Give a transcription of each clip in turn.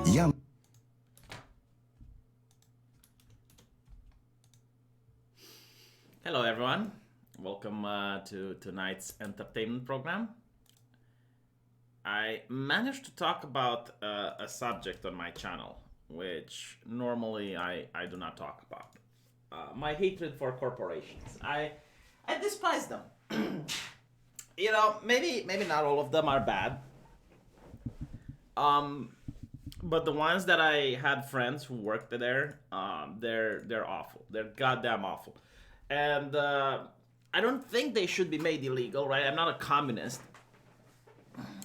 Я Hello, everyone. Welcome to tonight's entertainment program. I managed to talk about a subject on my channel, which normally I do not talk about. My hatred for corporations. I despise them. Maybe not all of them are bad. Um, but the ones that I had friends who worked there, they're awful. They're goddamn awful, and I don't think they should be made illegal, right? I'm not a communist.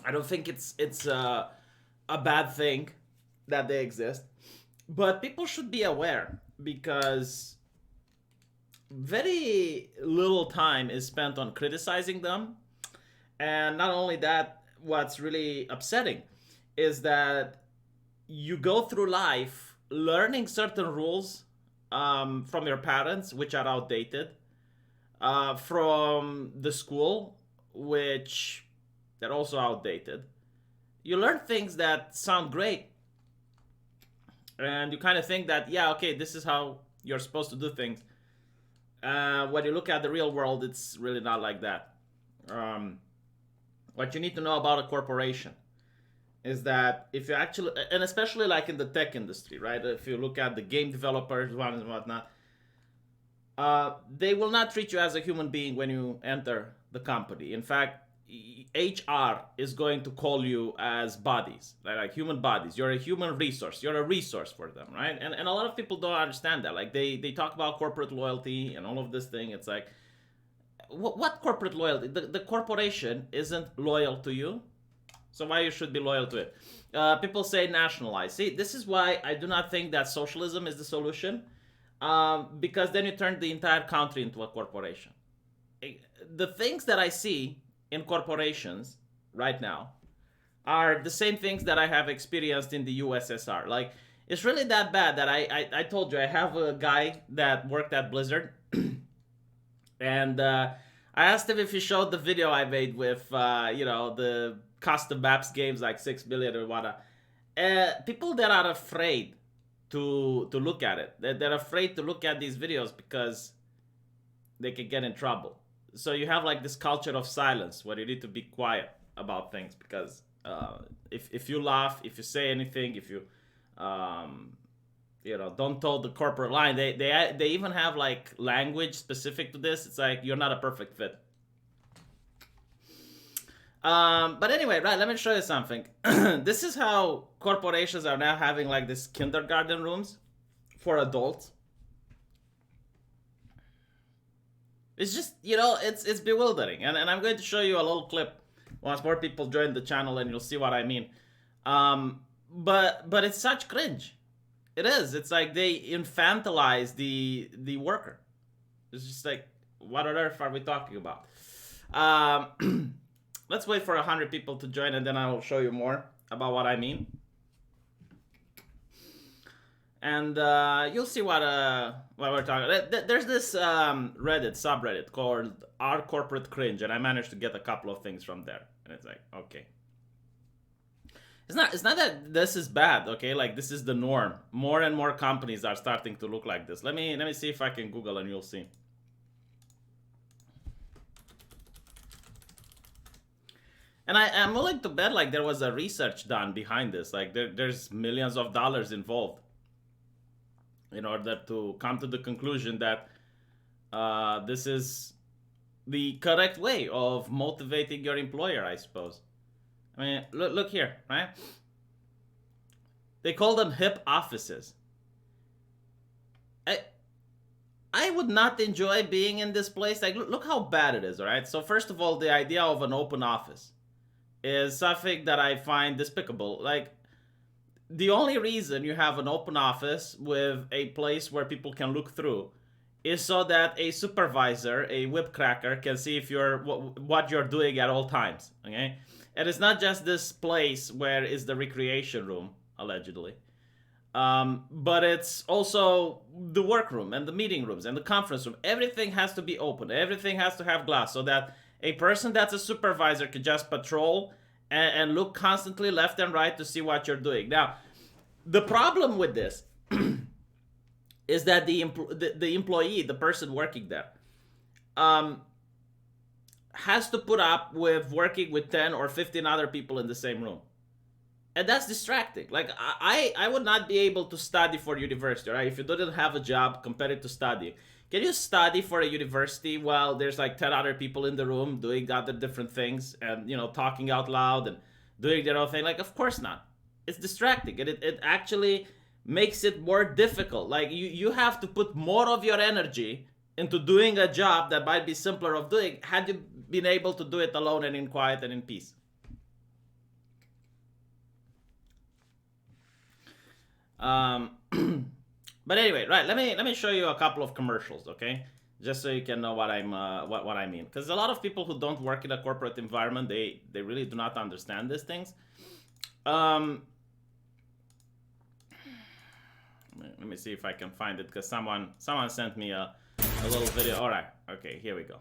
I don't think it's a bad thing that they exist, but people should be aware because very little time is spent on criticizing them, and not only that, what's really upsetting is that you go through life learning certain rules from your parents, which are outdated, from the school, which they're also outdated. You learn things that sound great, and you kind of think that, yeah, okay, this is how you're supposed to do things. When you look at the real world, it's really not like that. Um, what you need to know about a corporation is that if you actually, and especially like in the tech industry, right? If you look at the game developers, one and whatnot, they will not treat you as a human being when you enter the company. In fact, HR is going to call you as bodies, like human bodies. You're a human resource. You're a resource for them, right? And a lot of people don't understand that. Like they talk about corporate loyalty and all of this thing. It's like, what corporate loyalty? The corporation isn't loyal to you, so why you should be loyal to it? People say nationalize. See, this is why I do not think that socialism is the solution, because then you turn the entire country into a corporation. The things that I see in corporations right now are the same things that I have experienced in the USSR. Like, it's really that bad that I told you I have a guy that worked at Blizzard, and I asked him if he showed the video I made with, the custom maps games like 6 billion or whatnot. People that are afraid to look at it, they're afraid to look at these videos because they can get in trouble. So you have like this culture of silence where you need to be quiet about things because if you laugh, if you say anything, if you don't toe the corporate line, they even have like language specific to this. It's like you're not a perfect fit. But anyway, right, let me show you something. This is how corporations are now having like this kindergarten rooms for adults. It's just, it's bewildering. And I'm going to show you a little clip once more people join the channel and you'll see what I mean. But it's such cringe. It is. It's like they infantilize the worker. It's just like, what on earth are we talking about? Let's wait for 100 people to join and then I will show you more about what I mean. And you'll see what we're talking about. There's this Reddit subreddit called Our Corporate Cringe, and I managed to get a couple of things from there. And it's like, okay. It's not that this is bad, okay? Like, this is the norm. More and more companies are starting to look like this. Let me see if I can Google and you'll see. And I'm willing to bet like there was a research done behind this. Like there's millions of dollars involved in order to come to the conclusion that this is the correct way of motivating your employer, I suppose. I mean, look here, right? They call them hip offices. I would not enjoy being in this place. Like, look how bad it is, all right? So first of all, the idea of an open office is something that I find despicable. Like, the only reason you have an open office with a place where people can look through is so that a supervisor, a whip cracker, can see if you're what you're doing at all times. Okay, and it's not just this place where is the recreation room allegedly, but it's also the workroom and the meeting rooms and the conference room. Everything has to be open. Everything has to have glass so that a person that's a supervisor could just patrol and look constantly left and right to see what you're doing. Now, The problem with this is that the employee, the person working there, um, has to put up with working with 10 or 15 other people in the same room. And that's distracting. Like, I would not be able to study for university, right? If you didn't have a job compared to studying. Can you study for a university while there's like 10 other people in the room doing other different things and, talking out loud and doing their own thing? Like, of course not. It's distracting. And it actually makes it more difficult. Like, you have to put more of your energy into doing a job that might be simpler of doing had you been able to do it alone and in quiet and in peace. But anyway, right? Let me show you a couple of commercials, okay? Just so you can know what what I mean. Because a lot of people who don't work in a corporate environment, they really do not understand these things. Let me see if I can find it, because someone sent me a little video. All right, okay, here we go.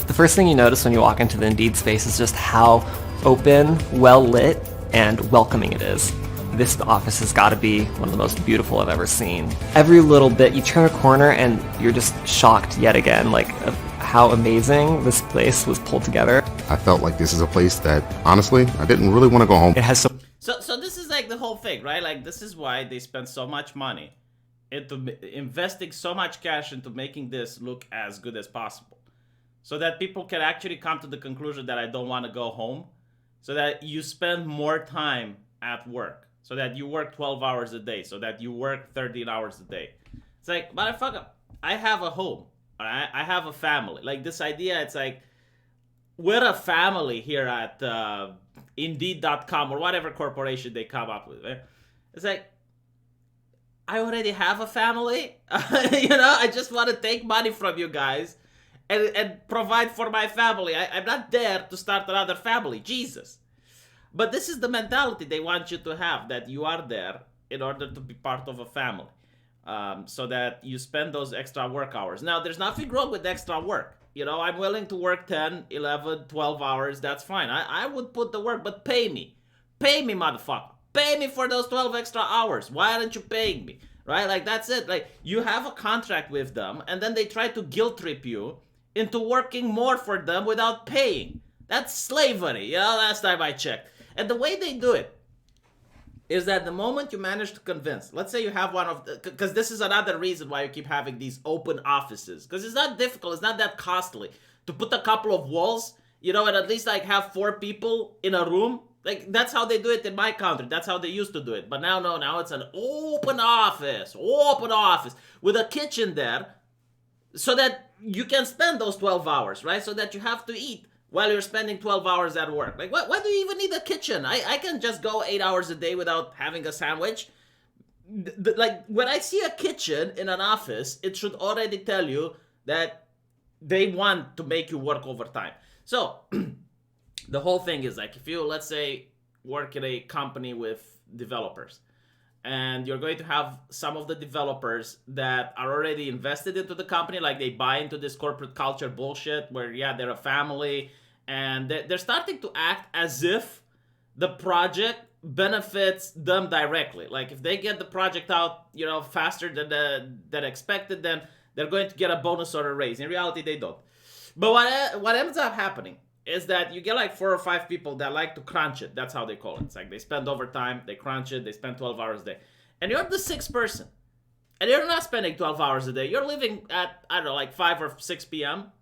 The first thing you notice when you walk into the Indeed space is just how open, well lit, and welcoming it is. This office has got to be one of the most beautiful I've ever seen. Every little bit, you turn a corner and you're just shocked yet again, like of how amazing this place was pulled together. I felt like this is a place that, honestly, I didn't really want to go home. It has So this is like the whole thing, right? Like, this is why they spend so much money into investing so much cash into making this look as good as possible, so that people can actually come to the conclusion that I don't want to go home, so that you spend more time at work, so that you work 12 hours a day, so that you work 13 hours a day. It's like, motherfucker, I have a home, I have a family. Like, this idea, it's like, we're a family here at Indeed.com or whatever corporation they come up with. Right? It's like, I already have a family. I just want to take money from you guys and provide for my family. I'm not there to start another family. Jesus. But this is the mentality they want you to have, that you are there in order to be part of a family. So that you spend those extra work hours. Now, there's nothing wrong with extra work. I'm willing to work 10, 11, 12 hours. That's fine. I would put the work, but pay me. Pay me, motherfucker. Pay me for those 12 extra hours. Why aren't you paying me? Right? Like, that's it. Like, you have a contract with them, and then they try to guilt trip you into working more for them without paying. That's slavery, last time I checked. And the way they do it is that the moment you manage to convince, let's say you have one of the, because this is another reason why you keep having these open offices, because it's not difficult, it's not that costly to put a couple of walls, and at least like have 4 people in a room. Like, that's how they do it in my country. That's how they used to do it. But now it's an open office with a kitchen there, so that you can spend those 12 hours, right? So that you have to eat while you're spending 12 hours at work. Like, why do you even need a kitchen? I can just go 8 hours a day without having a sandwich. Like, when I see a kitchen in an office, it should already tell you that they want to make you work overtime. So, the whole thing is like, if you, let's say, work in a company with developers, and you're going to have some of the developers that are already invested into the company, like they buy into this corporate culture bullshit where, they're a family, and they're starting to act as if the project benefits them directly. Like, if they get the project out, faster than expected, then they're going to get a bonus or a raise. In reality, they don't. But what ends up happening is that you get like 4 or 5 people that like to crunch it. That's how they call it. It's like they spend overtime, they crunch it, they spend 12 hours a day. And you're the 6th person. And you're not spending 12 hours a day. You're leaving at, I don't know, like 5 or 6 p.m.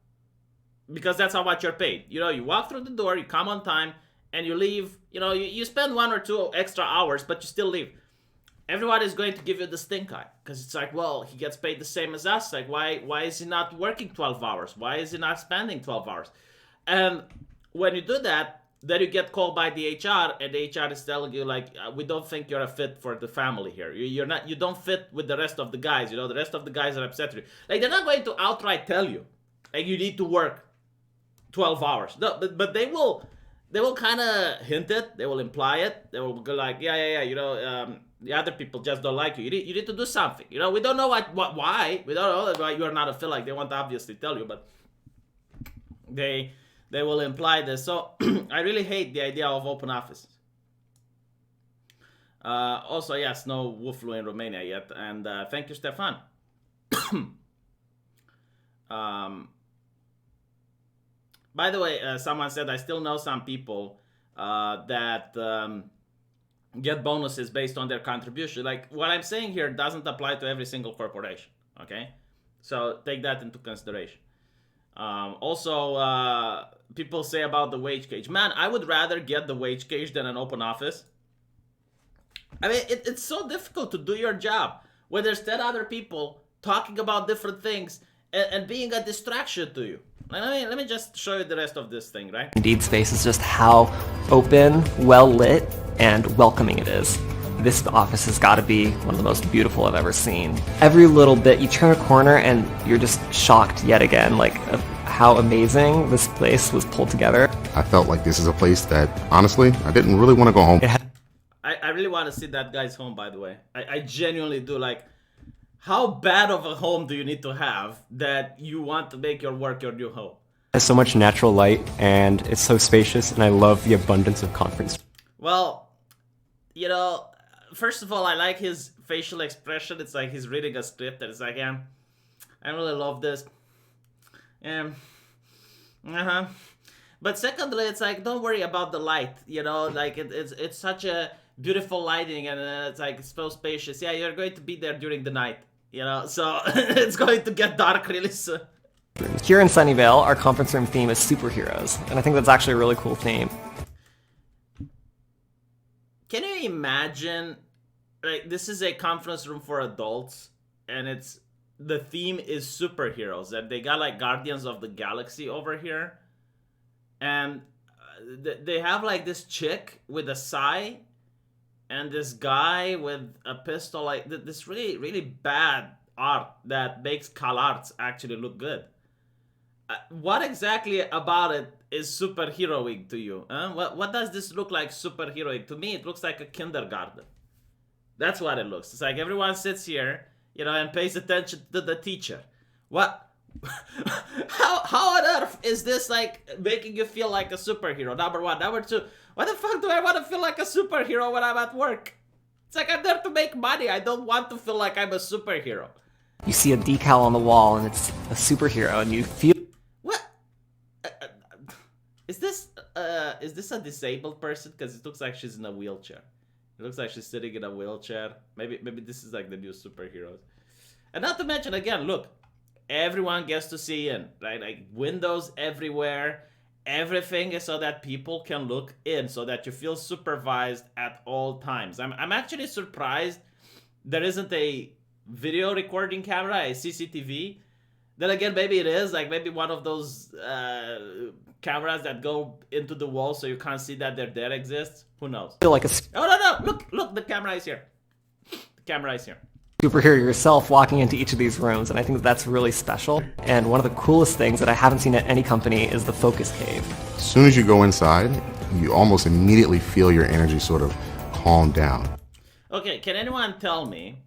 because that's how much you're paid. You walk through the door, you come on time, and you leave. You spend 1 or 2 extra hours, but you still leave. Everyone is going to give you the stink eye, because it's like, well, he gets paid the same as us. Like, why is he not working 12 hours? Why is he not spending 12 hours? And when you do that, then you get called by the HR, and the HR is telling you, like, we don't think you're a fit for the family here. You don't fit with the rest of the guys. The rest of the guys are upset with you. Like, they're not going to outright tell you, like, you need to work 12 hours. No, but they will kind of hint it. They will imply it. They will go like, the other people just don't like you. You need to do something. We don't know why. We don't know why you're not a fit. Like, they won't obviously tell you, but they will imply this. So I really hate the idea of open offices. Also, yes, no Wuflu in Romania yet, and thank you, Stefan. By the way, someone said I still know some people that get bonuses based on their contribution. Like, what I'm saying here doesn't apply to every single corporation, okay? So take that into consideration. Also, people say about the wage cage. Man, I would rather get the wage cage than an open office. I mean, it's so difficult to do your job when there's 10 other people talking about different things and being a distraction to you. Let me just show you the rest of this thing, right? Indeed space is just how open, well lit, and welcoming it is. This office has got to be one of the most beautiful I've ever seen. Every little bit, you turn a corner and you're just shocked yet again, like how amazing this place was pulled together. I felt like this is a place that, honestly, I didn't really want to go home. I really want to see that guy's home, by the way. I genuinely do. Like, how bad of a home do you need to have that you want to make your work your new home? There's so much natural light, and it's so spacious, and I love the abundance of conference. Well, you know, first of all, I like his facial expression. It's like he's reading a script, and it's like, yeah, I really love this. But secondly, it's like, don't worry about the light. You know, like it's such a beautiful lighting, and it's like it's so spacious. Yeah, you're going to be there during the night. You know, so it's going to get dark really soon. Here in Sunnyvale, our conference room theme is superheroes, and I think that's actually a really cool theme. Can you imagine, like, this is a conference room for adults, and the theme is superheroes, and they got like Guardians of the Galaxy over here, and they have like this chick with a sai, and this guy with a pistol, like this really, really bad art that makes CalArts actually look good. What exactly about it is superheroic to you? What does this look like superheroic? To me, it looks like a kindergarten. That's what it looks. It's like everyone sits here, you know, and pays attention to the teacher. What? How on earth is this like making you feel like a superhero? Number one. Number two, why the fuck do I want to feel like a superhero when I'm at work? It's like I'm there to make money. I don't want to feel like I'm a superhero. You see a decal on the wall, and it's a superhero, and you feel... What? Is this a disabled person? Because it looks like she's in a wheelchair. It looks like she's sitting in a wheelchair. Maybe this is like the new superheroes. And not to mention, again, look, everyone gets to see in, right? Like windows everywhere. Everything is so that people can look in, so that you feel supervised at all times. I'm actually surprised there isn't a video recording camera, a CCTV. Then again, maybe it is, like maybe one of those cameras that go into the wall so you can't see that they're there exists. Who knows? feel like a Oh, no, look, the camera is here. The camera is here. superhero yourself walking into each of these rooms, and I think that's really special. And one of the coolest things that I haven't seen at any company is the focus cave. As soon as you go inside, you almost immediately feel your energy sort of calm down. Okay, can anyone tell me,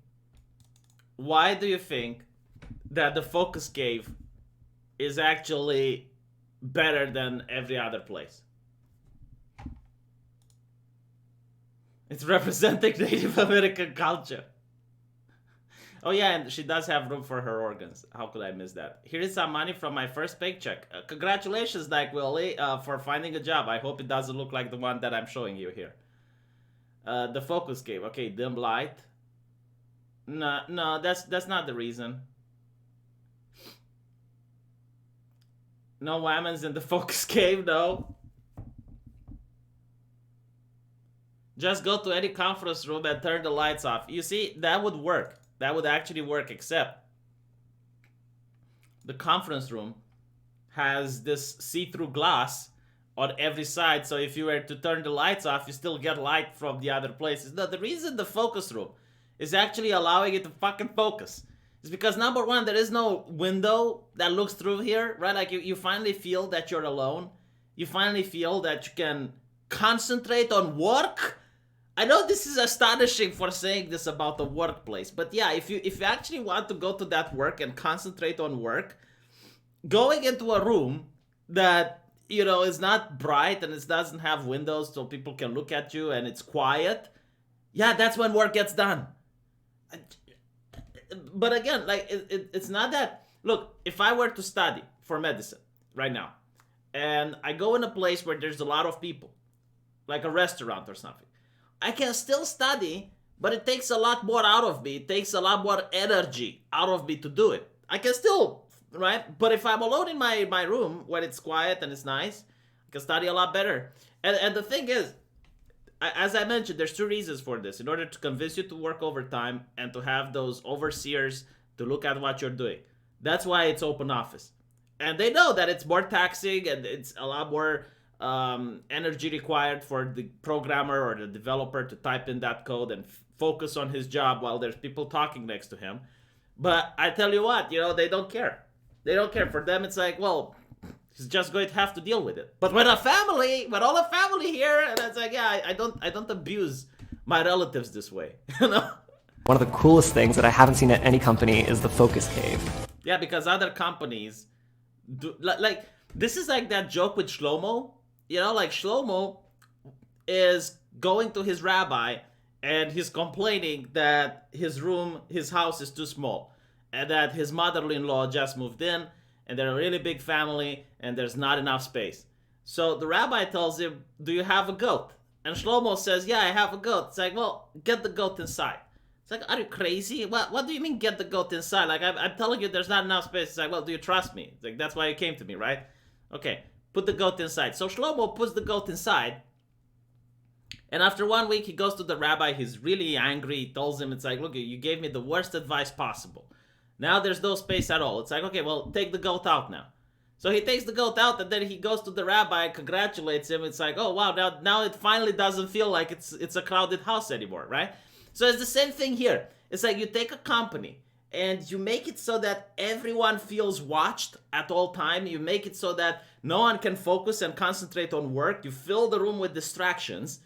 why do you think that the focus cave is actually better than every other place? It's representing Native American culture. Oh yeah, and she does have room for her organs. How could I miss that? Here is some money from my first paycheck. Congratulations, Dyke Willie, for finding a job. I hope it doesn't look like the one that I'm showing you here. The focus cave. Okay, dim light. No, that's not the reason. No whammons in the focus cave, no. Just go to any conference room and turn the lights off. You see, that would work. That would actually work, except the conference room has this see-through glass on every side, so if you were to turn the lights off, you still get light from the other places. No, the reason the focus room is actually allowing it to fucking focus is because, number one, there is no window that looks through here, right? Like, you finally feel that you're alone. You finally feel that you can concentrate on work. I know this is astonishing for saying this about the workplace, but yeah, if you actually want to go to that work and concentrate on work, going into a room that, you know, is not bright and it doesn't have windows so people can look at you and it's quiet, yeah, that's when work gets done. But again, like, it's not that. Look, if I were to study for medicine right now, and I go in a place where there's a lot of people, like a restaurant or something, I can still study, but it takes a lot more out of me. It takes a lot more energy out of me to do it. I can still, right? But if I'm alone in my room when it's quiet and it's nice, I can study a lot better. And the thing is, as I mentioned, there's two reasons for this. In order to convince you to work overtime and to have those overseers to look at what you're doing. That's why it's open office. And they know that it's more taxing and it's a lot more energy required for the programmer or the developer to type in that code and focus on his job while there's people talking next to him. But I tell you what, you know, they don't care. They don't care. For them, it's like, well, he's just going to have to deal with it. But when all the family here, and it's like, yeah, I don't abuse my relatives this way, you know. One of the coolest things that I haven't seen at any company is the focus cave. Yeah, because other companies do, like this is like that joke with Shlomo. You know, like Shlomo is going to his rabbi and he's complaining that his house is too small and that his mother-in-law just moved in and they're a really big family and there's not enough space. So the rabbi tells him, do you have a goat? And Shlomo says, yeah, I have a goat. It's like, well, get the goat inside. It's like, are you crazy? What do you mean get the goat inside? Like, I'm telling you there's not enough space. It's like, well, do you trust me? It's like, that's why you came to me, right? Okay, put the goat inside. So Shlomo puts the goat inside. And after 1 week, he goes to the rabbi. He's really angry. He tells him, it's like, look, you gave me the worst advice possible. Now there's no space at all. It's like, okay, well, take the goat out now. So he takes the goat out and then he goes to the rabbi and congratulates him. It's like, oh, wow, now it finally doesn't feel like it's a crowded house anymore, right? So it's the same thing here. It's like you take a company and you make it so that everyone feels watched at all time. You make it so that no one can focus and concentrate on work. You fill the room with distractions.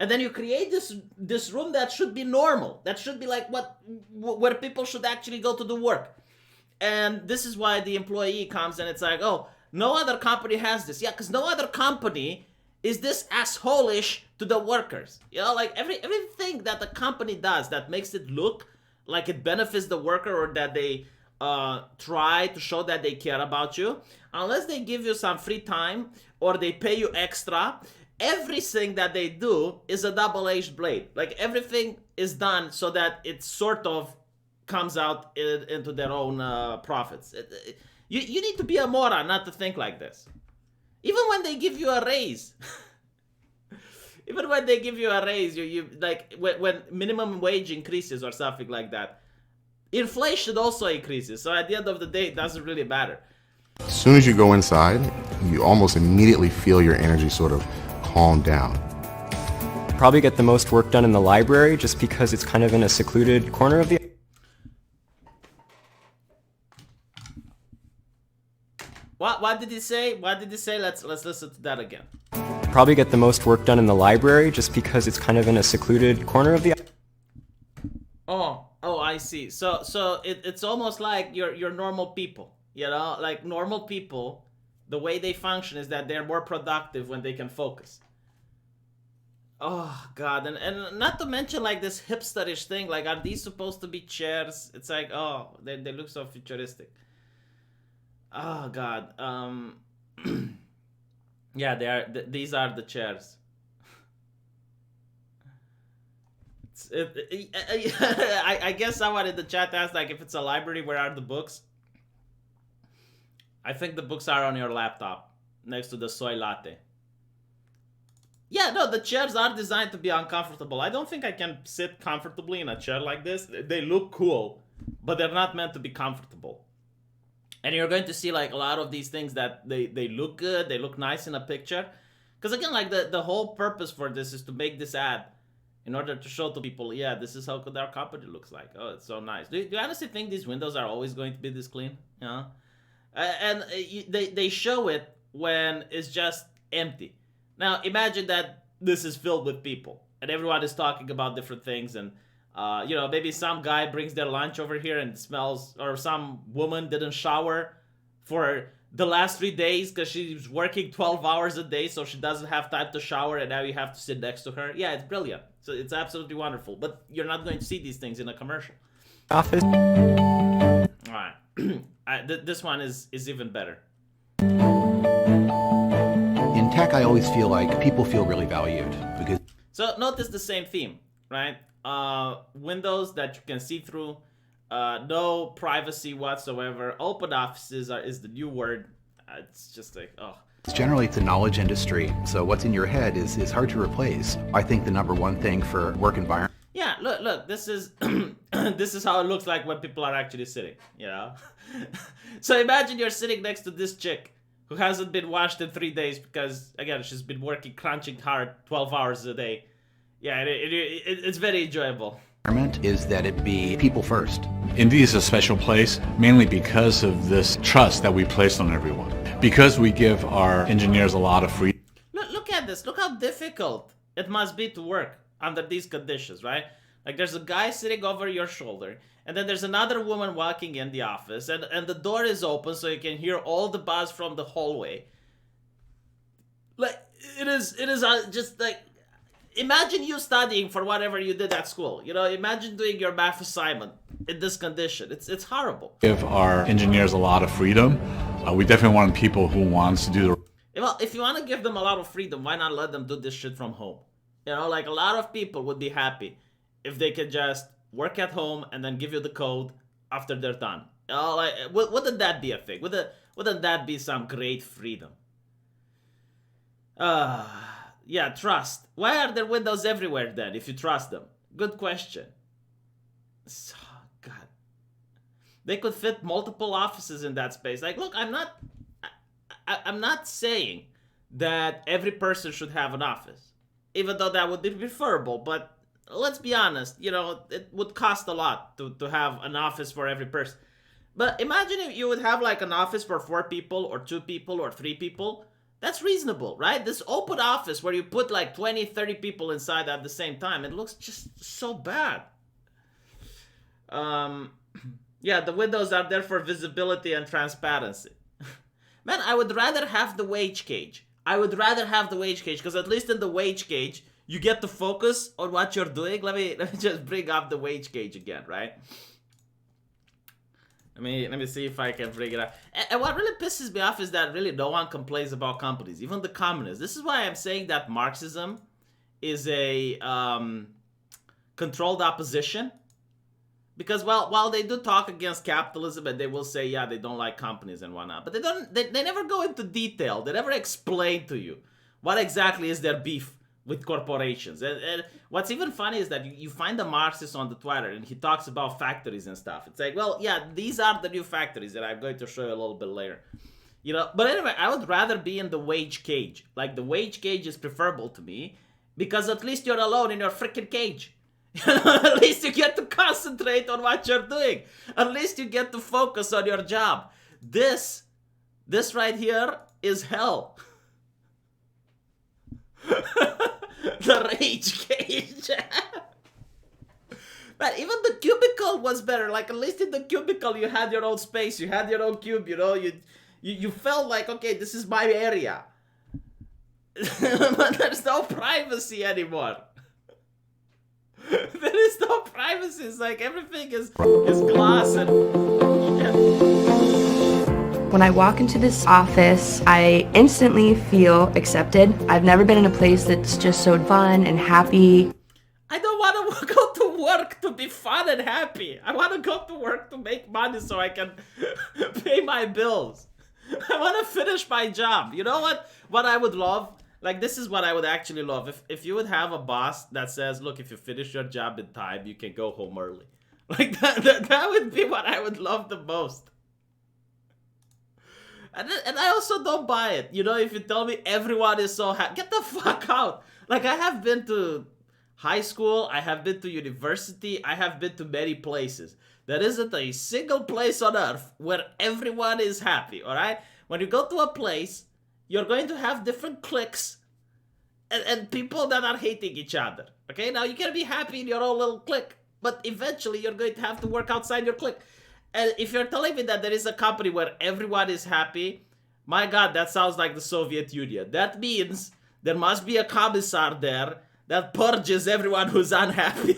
And then you create this room that should be normal. That should be like where people should actually go to do work. And this is why the employee comes and it's like, oh, no other company has this. Yeah, because no other company is this asshole-ish to the workers. You know, like everything that the company does that makes it look like it benefits the worker or that they try to show that they care about you, unless they give you some free time or they pay you extra, everything that they do is a double-edged blade. Like everything is done so that it sort of comes out into their own profits. You need to be a moron not to think like this. Even when they give you a raise, you like when minimum wage increases or something like that, inflation also increases. So at the end of the day, it doesn't really matter. As soon as you go inside, you almost immediately feel your energy sort of calm down. Probably get the most work done in the library just because it's kind of in a secluded corner of the... What did he say? Let's listen to that again. Probably get the most work done in the library just because it's kind of in a secluded corner of the... Oh, I see. So it's almost like you're normal people, you know? Like normal people, the way they function is that they're more productive when they can focus. Oh, God. And not to mention like this hipsterish thing, like are these supposed to be chairs? It's like, oh, they look so futuristic. Oh, God. Yeah, they are. These are the chairs. I guess someone in the chat asked, like, if it's a library, where are the books? I think the books are on your laptop, next to the soy latte. Yeah, no, the chairs are designed to be uncomfortable. I don't think I can sit comfortably in a chair like this. They look cool, but they're not meant to be comfortable. And you're going to see like a lot of these things that they look good, they look nice in a picture. Because again, like the whole purpose for this is to make this ad in order to show to people, yeah, this is how good our company looks like. Oh, it's so nice. Do you honestly think these windows are always going to be this clean? You know? And they show it when it's just empty. Now, imagine that this is filled with people and everyone is talking about different things and maybe some guy brings their lunch over here and it smells, or some woman didn't shower for the last 3 days because she's working 12 hours a day, so she doesn't have time to shower, and now you have to sit next to her. Yeah, it's brilliant. So it's absolutely wonderful. But you're not going to see these things in a commercial. Office. All right. This one is even better. In tech, I always feel like people feel really valued because. So notice the same theme, right? Windows that you can see through, no privacy whatsoever. Open offices is the new word. It's just like, oh. Generally, it's a knowledge industry, so what's in your head is hard to replace. I think the number one thing for work environment. Yeah, look, this is this is how it looks like when people are actually sitting, you know? So imagine you're sitting next to this chick who hasn't been washed in 3 days because, again, she's been working, crunching hard 12 hours a day. Yeah, it's very enjoyable. Is that it be people first. Indeed is a special place, mainly because of this trust that we place on everyone. Because we give our engineers a lot of freedom. Look at this. Look how difficult it must be to work under these conditions, right? Like there's a guy sitting over your shoulder, and then there's another woman walking in the office, and the door is open so you can hear all the buzz from the hallway. Like, it is just like, imagine you studying for whatever you did at school. You know, imagine doing your math assignment in this condition. It's horrible. Give our engineers a lot of freedom. We definitely want people who wants to do the... Well, if you want to give them a lot of freedom, why not let them do this shit from home? You know, like a lot of people would be happy if they could just work at home and then give you the code after they're done. You know, like, wouldn't that be a thing? Wouldn't that be some great freedom? Yeah, trust. Why are there windows everywhere then, if you trust them? Good question. Oh, God. They could fit multiple offices in that space. Like, look, I'm not saying that every person should have an office, even though that would be preferable, but let's be honest, you know, it would cost a lot to have an office for every person. But imagine if you would have like an office for 4 people or 2 people or 3 people. That's reasonable, right? This open office where you put like 20, 30 people inside at the same time, it looks just so bad. Yeah, the windows are there for visibility and transparency. Man, I would rather have the wage cage. I would rather have the wage cage, because at least in the wage cage, you get to focus on what you're doing. Let me just bring up the wage cage again, right? Let me see if I can bring it up. And what really pisses me off is that really no one complains about companies, even the communists. This is why I'm saying that Marxism is a controlled opposition. Because while they do talk against capitalism and they will say, yeah, they don't like companies and whatnot, but they never go into detail. They never explain to you what exactly is their beef with corporations. And what's even funny is that you find a Marxist on the Twitter and he talks about factories and stuff. It's like, well, yeah, these are the new factories that I'm going to show you a little bit later. You know, but anyway, I would rather be in the wage cage. Like, the wage cage is preferable to me because at least you're alone in your freaking cage. At least you get to concentrate on what you're doing. At least you get to focus on your job. This right here is hell. The rage cage. But even the cubicle was better. Like, at least in the cubicle you had your own space, you had your own cube, you know, you felt like, okay, this is my area. But there's no privacy anymore. There is no privacy. It's like everything is glass and yeah. When I walk into this office, I instantly feel accepted. I've never been in a place that's just so fun and happy. I don't want to go to work to be fun and happy. I want to go to work to make money so I can pay my bills. I want to finish my job. You know what I would love? Like, this is what I would actually love. If you would have a boss that says, look, if you finish your job in time, you can go home early. Like, that would be what I would love the most. And I also don't buy it. You know, if you tell me everyone is so happy, get the fuck out. Like, I have been to high school, I have been to university, I have been to many places. There isn't a single place on earth where everyone is happy, alright? When you go to a place, you're going to have different cliques and people that are hating each other. Okay, now you can be happy in your own little clique, but eventually you're going to have to work outside your clique. And if you're telling me that there is a company where everyone is happy, My God, that sounds like the Soviet Union. That means there must be a commissar there that purges everyone who's unhappy.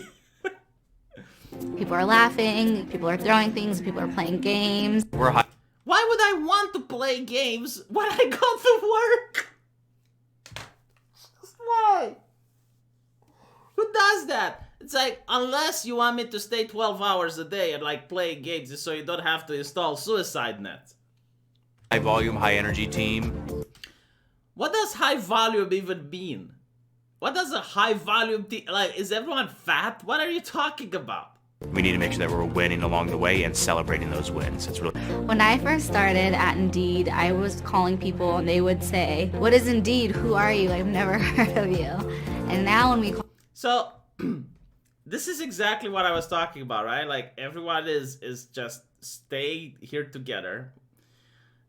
People are laughing, people are throwing things, people are playing games. Why would I want to play games when I go to work? Why? Who does that? It's like, unless you want me to stay 12 hours a day and like play games so you don't have to install suicide nets. High volume, high energy team. What does high volume even mean? What does a high volume team, like, is everyone fat? What are you talking about? We need to make sure that we're winning along the way and celebrating those wins. It's really. When I first started at Indeed, I was calling people and they would say, "What is Indeed? Who are you? I've never heard of you." And now when we call... So, this is exactly what I was talking about, right? Like, everyone is just stay here together.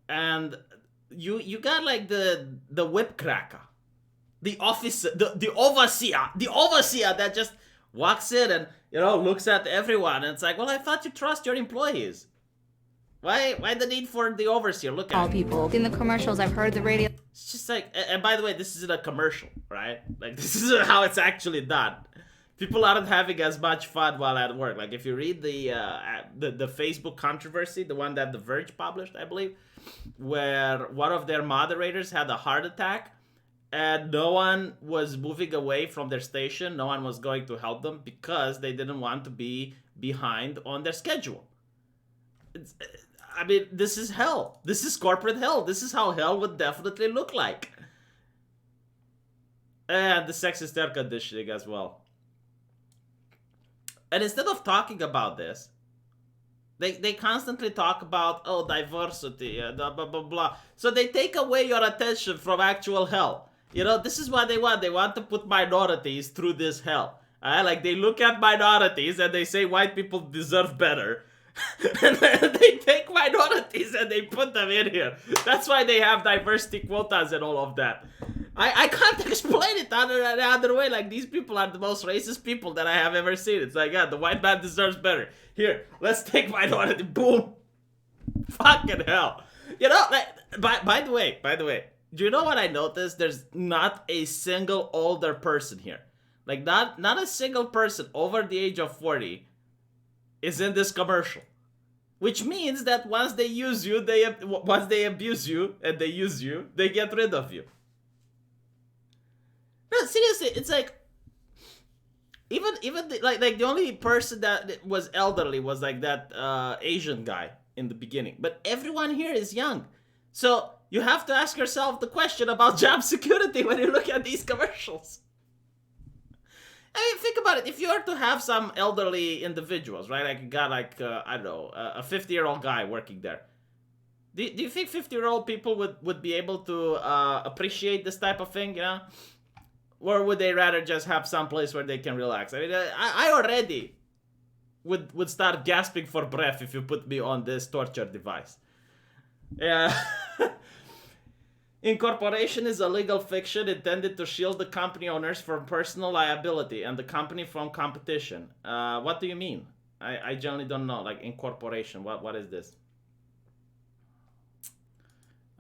And you got like the whip cracker, the officer, the overseer that just walks in and, you know, looks at everyone, and it's like, well, I thought you trust your employees. Why the need for the overseer? Look All at people in the commercials, I've heard the radio. It's just like, and by the way, this isn't a commercial, right? Like, this is how it's actually done. People aren't having as much fun while at work. Like, if you read the Facebook controversy, the one that The Verge published, I believe, where one of their moderators had a heart attack, and no one was moving away from their station. No one was going to help them because they didn't want to be behind on their schedule. I mean, this is hell. This is corporate hell. This is how hell would definitely look like. And the sexist air conditioning as well. And instead of talking about this, they constantly talk about, oh, diversity, blah, blah, blah, blah. So they take away your attention from actual hell. You know, this is what they want. They want to put minorities through this hell. Like, they look at minorities and they say white people deserve better. And then they take minorities and they put them in here. That's why they have diversity quotas and all of that. I can't explain it the other way. Like, these people are the most racist people that I have ever seen. It's like, yeah, the white man deserves better. Here, let's take minority. Boom. Fucking hell. You know, like, by the way, do you know what I noticed? There's not a single older person here. Like, not a single person over the age of 40 is in this commercial. Which means that once they use you, once they abuse you and they use you, they get rid of you. No, seriously, it's like, even like the only person that was elderly was like that Asian guy in the beginning. But everyone here is young. So you have to ask yourself the question about job security when you look at these commercials. I mean, think about it. If you were to have some elderly individuals, right? Like, you got like, I don't know, a 50-year-old guy working there. Do you think 50-year-old people would be able to appreciate this type of thing, you know? Or would they rather just have some place where they can relax? I mean, I already would start gasping for breath if you put me on this torture device. Yeah. Incorporation is a legal fiction intended to shield the company owners from personal liability and the company from competition. What do you mean? I generally don't know. Like, incorporation, what is this?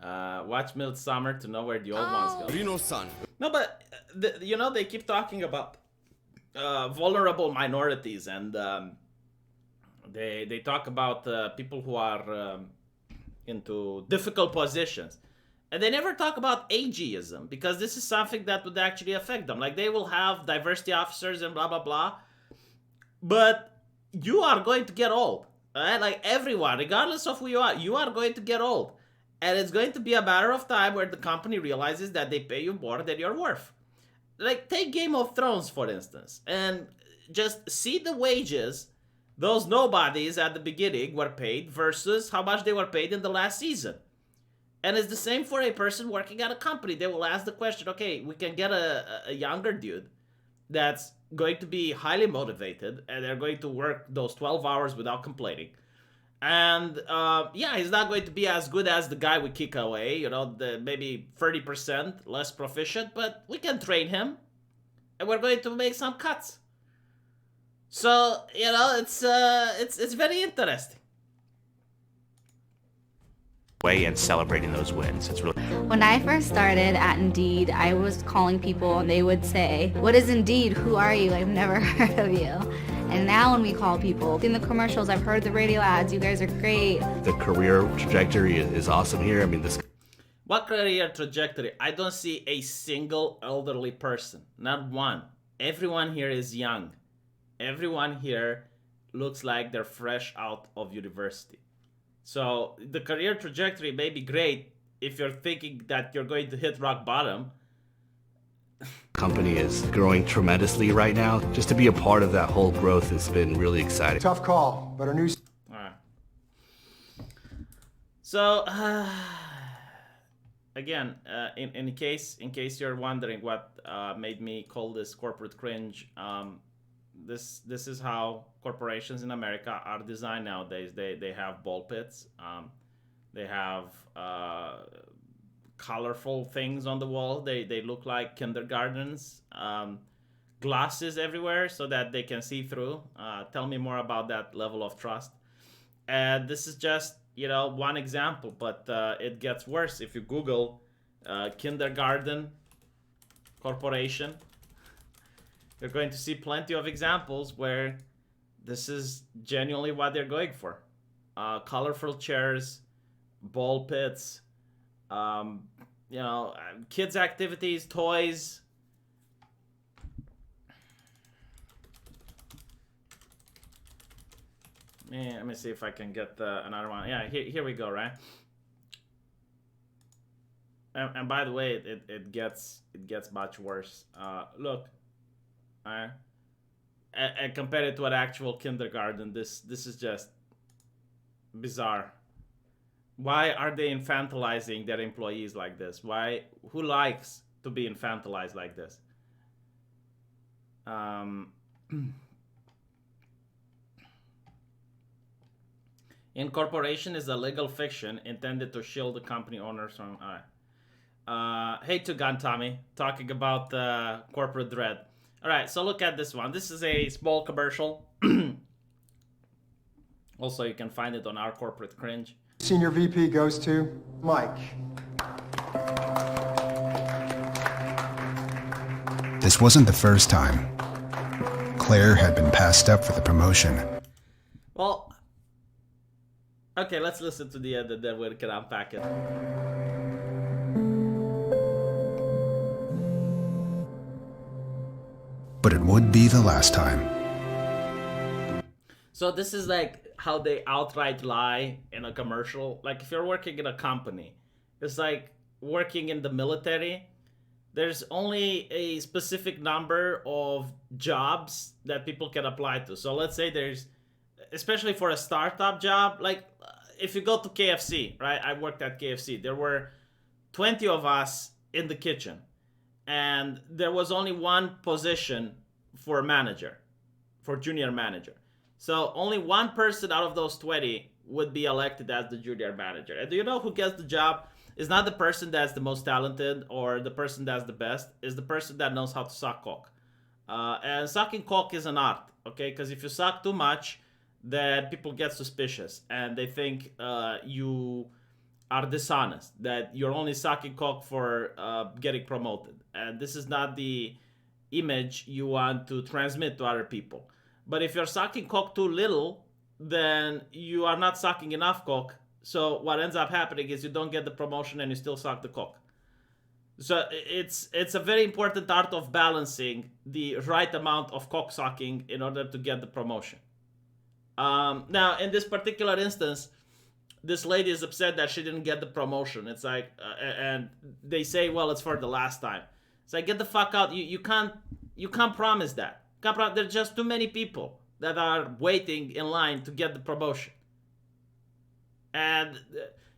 Watch Midsummer to know where the old ones go. Reno-san. No, but, you know, they keep talking about vulnerable minorities, and they talk about people who are into difficult positions. And they never talk about ageism, because this is something that would actually affect them. Like, they will have diversity officers and blah, blah, blah. But you are going to get old. Right? Like, everyone, regardless of who you are going to get old. And it's going to be a matter of time where the company realizes that they pay you more than you're worth. Like, take Game of Thrones, for instance. And just see the wages those nobodies at the beginning were paid versus how much they were paid in the last season. And it's the same for a person working at a company. They will ask the question, okay, we can get a younger dude that's going to be highly motivated, and they're going to work those 12 hours without complaining. And yeah, he's not going to be as good as the guy we kick away, you know, maybe 30% less proficient, but we can train him, and we're going to make some cuts. So, you know, it's very interesting. way and celebrating those wins. It's really When I first started at Indeed, I was calling people and they would say, "What is Indeed? Who are you? I've never heard of you." And now when we call people, in the commercials, I've heard the radio ads, you guys are great. The career trajectory is awesome here. I mean, this. What career trajectory? I don't see a single elderly person, not one. Everyone here is young. Everyone here looks like they're fresh out of university. So the career trajectory may be great if you're thinking that you're going to hit rock bottom. Company is growing tremendously right now. Just to be a part of that whole growth has been really exciting. Tough call, but our new... All right. So, again, in case you're wondering what made me call this corporate cringe, this is how corporations in America are designed nowadays. They have ball pits. They have colorful things on the wall. They look like kindergartens. Glasses everywhere so that they can see through. Tell me more about that level of trust. And this is just, one example, but it gets worse. If you Google kindergarten corporation, you're going to see plenty of examples where this is genuinely what they're going for. Colorful chairs, ball pits, kids' activities, toys. Let me see if I can get another one. Yeah, here we go, right? And by the way, it gets much worse. Look, and compare it to an actual kindergarten. This is just bizarre. Why are they infantilizing their employees like this? Why? Who likes to be infantilized like this? Incorporation is a legal fiction intended to shield the company owners from... hey, Tugan Tommy, talking about corporate dread. All right, so look at this one. This is a small commercial. Also, you can find it on our corporate cringe. Senior VP goes to Mike. This wasn't the first time. Claire had been passed up for the promotion. Well, okay, let's listen to the end and then we can unpack it. But it would be the last time. So this is like how they outright lie in a commercial. Like if you're working in a company, it's like working in the military. There's only a specific number of jobs that people can apply to. So let's say there's, especially for a startup job, like if you go to KFC, right? I worked at KFC. There were 20 of us in the kitchen. And there was only one position for manager, for junior manager. So only one person out of those 20 would be elected as the junior manager. And do you know who gets the job? It's not the person that's the most talented or the person that's the best. It's the person that knows how to suck cock. And sucking cock is an art, okay? Because if you suck too much, then people get suspicious. And they think you are dishonest, that you're only sucking cock for getting promoted. And this is not the image you want to transmit to other people. But if you're sucking cock too little, then you are not sucking enough cock. So what ends up happening is you don't get the promotion and you still suck the cock. So it's a very important art of balancing the right amount of cock sucking in order to get the promotion. Now, in this particular instance, this lady is upset that she didn't get the promotion. It's like, and they say, well, it's for the last time. It's like, get the fuck out. You can't promise that. There's just too many people that are waiting in line to get the promotion. And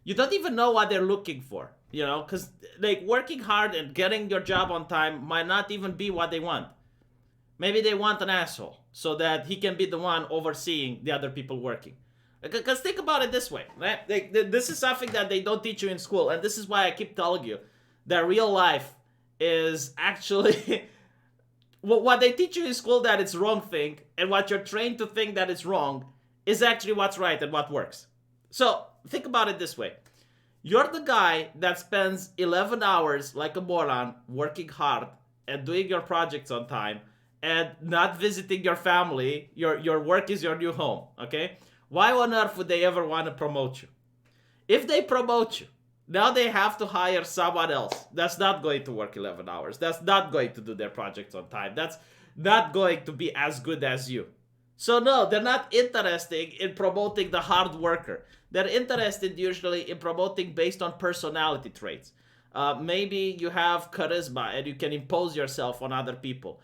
you don't even know what they're looking for, because like working hard and getting your job on time might not even be what they want. Maybe they want an asshole so that he can be the one overseeing the other people working. Because think about it this way, right? This is something that they don't teach you in school. And this is why I keep telling you that real life is actually what they teach you in school that it's wrong thing. And what you're trained to think that it's wrong is actually what's right and what works. So think about it this way. You're the guy that spends 11 hours like a moron working hard and doing your projects on time and not visiting your family. Your work is your new home, okay? Why on earth would they ever want to promote you? If they promote you, now they have to hire someone else that's not going to work 11 hours. That's not going to do their projects on time. That's not going to be as good as you. So no, they're not interested in promoting the hard worker. They're interested usually in promoting based on personality traits. Maybe you have charisma and you can impose yourself on other people.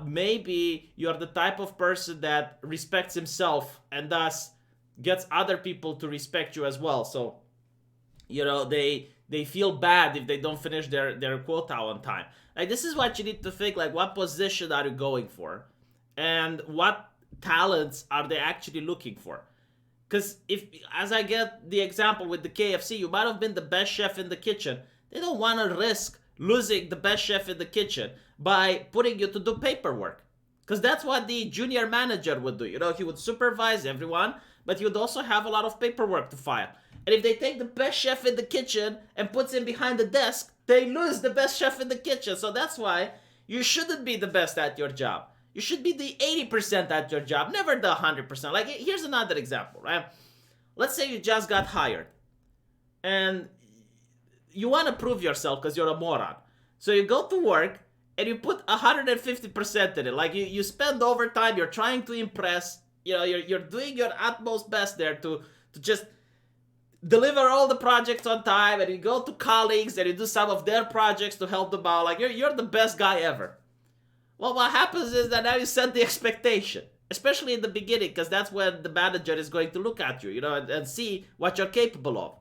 Maybe you're the type of person that respects himself and thus gets other people to respect you as well. So, you know, they feel bad if they don't finish their quota on time. Like, this is what you need to think, like, what position are you going for? And what talents are they actually looking for? Because if, as I get the example with the KFC, you might have been the best chef in the kitchen. They don't want to risk losing the best chef in the kitchen by putting you to do paperwork. Because that's what the junior manager would do. You know, he would supervise everyone, but he would also have a lot of paperwork to file. And if they take the best chef in the kitchen and puts him behind the desk, they lose the best chef in the kitchen. So that's why you shouldn't be the best at your job. You should be the 80% at your job, never the 100%. Like, here's another example, right? Let's say you just got hired and you want to prove yourself because you're a moron. So you go to work and you put 150% in it. Like, you spend overtime, you're trying to impress, you know, you're doing your utmost best there to just deliver all the projects on time, and you go to colleagues and you do some of their projects to help them out. Like, you're the best guy ever. Well, what happens is that now you set the expectation, especially in the beginning, because that's when the manager is going to look at you, you know, and see what you're capable of.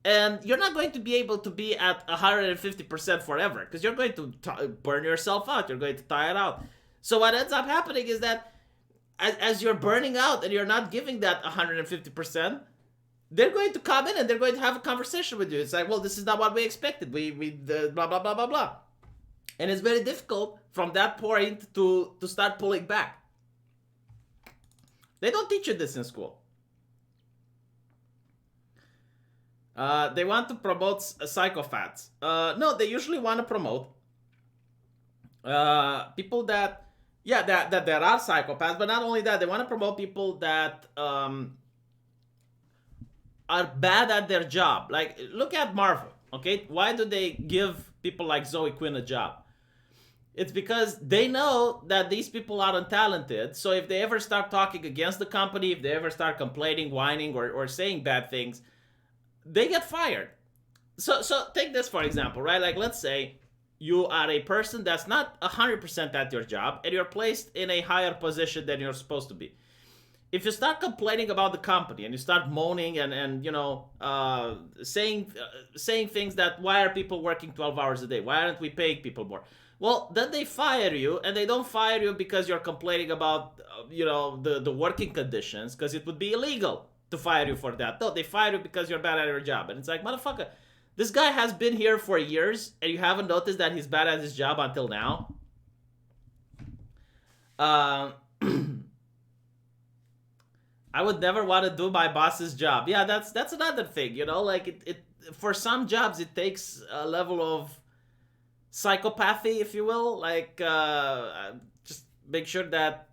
And you're not going to be able to be at 150% forever, because you're going to burn yourself out. You're going to tire out. So what ends up happening is that as you're burning out and you're not giving that 150%, they're going to come in and they're going to have a conversation with you. It's like, well, this is not what we expected. We blah, blah, blah, blah, blah. And it's very difficult from that point to start pulling back. They don't teach you this in school. They want to promote psychopaths. No, they usually want to promote people that, yeah, that there are psychopaths, but not only that, they want to promote people that are bad at their job. Like, look at Marvel, okay? Why do they give people like Zoe Quinn a job? It's because they know that these people are untalented. So if they ever start talking against the company, if they ever start complaining, whining, or saying bad things, they get fired. So take this for example, right? Like, let's say you are a person that's not 100% at your job and you're placed in a higher position than you're supposed to be. If you start complaining about the company and you start moaning and you know, saying things that, why are people working 12 hours a day? Why aren't we paying people more? Well, then they fire you, and they don't fire you because you're complaining about, you know, the working conditions, because it would be illegal to fire you for that. No, they fire you because you're bad at your job. And it's like, motherfucker, this guy has been here for years, and you haven't noticed that he's bad at his job until now? I would never want to do my boss's job. Yeah, that's another thing, you know, like it for some jobs it takes a level of psychopathy, if you will. Like, just make sure that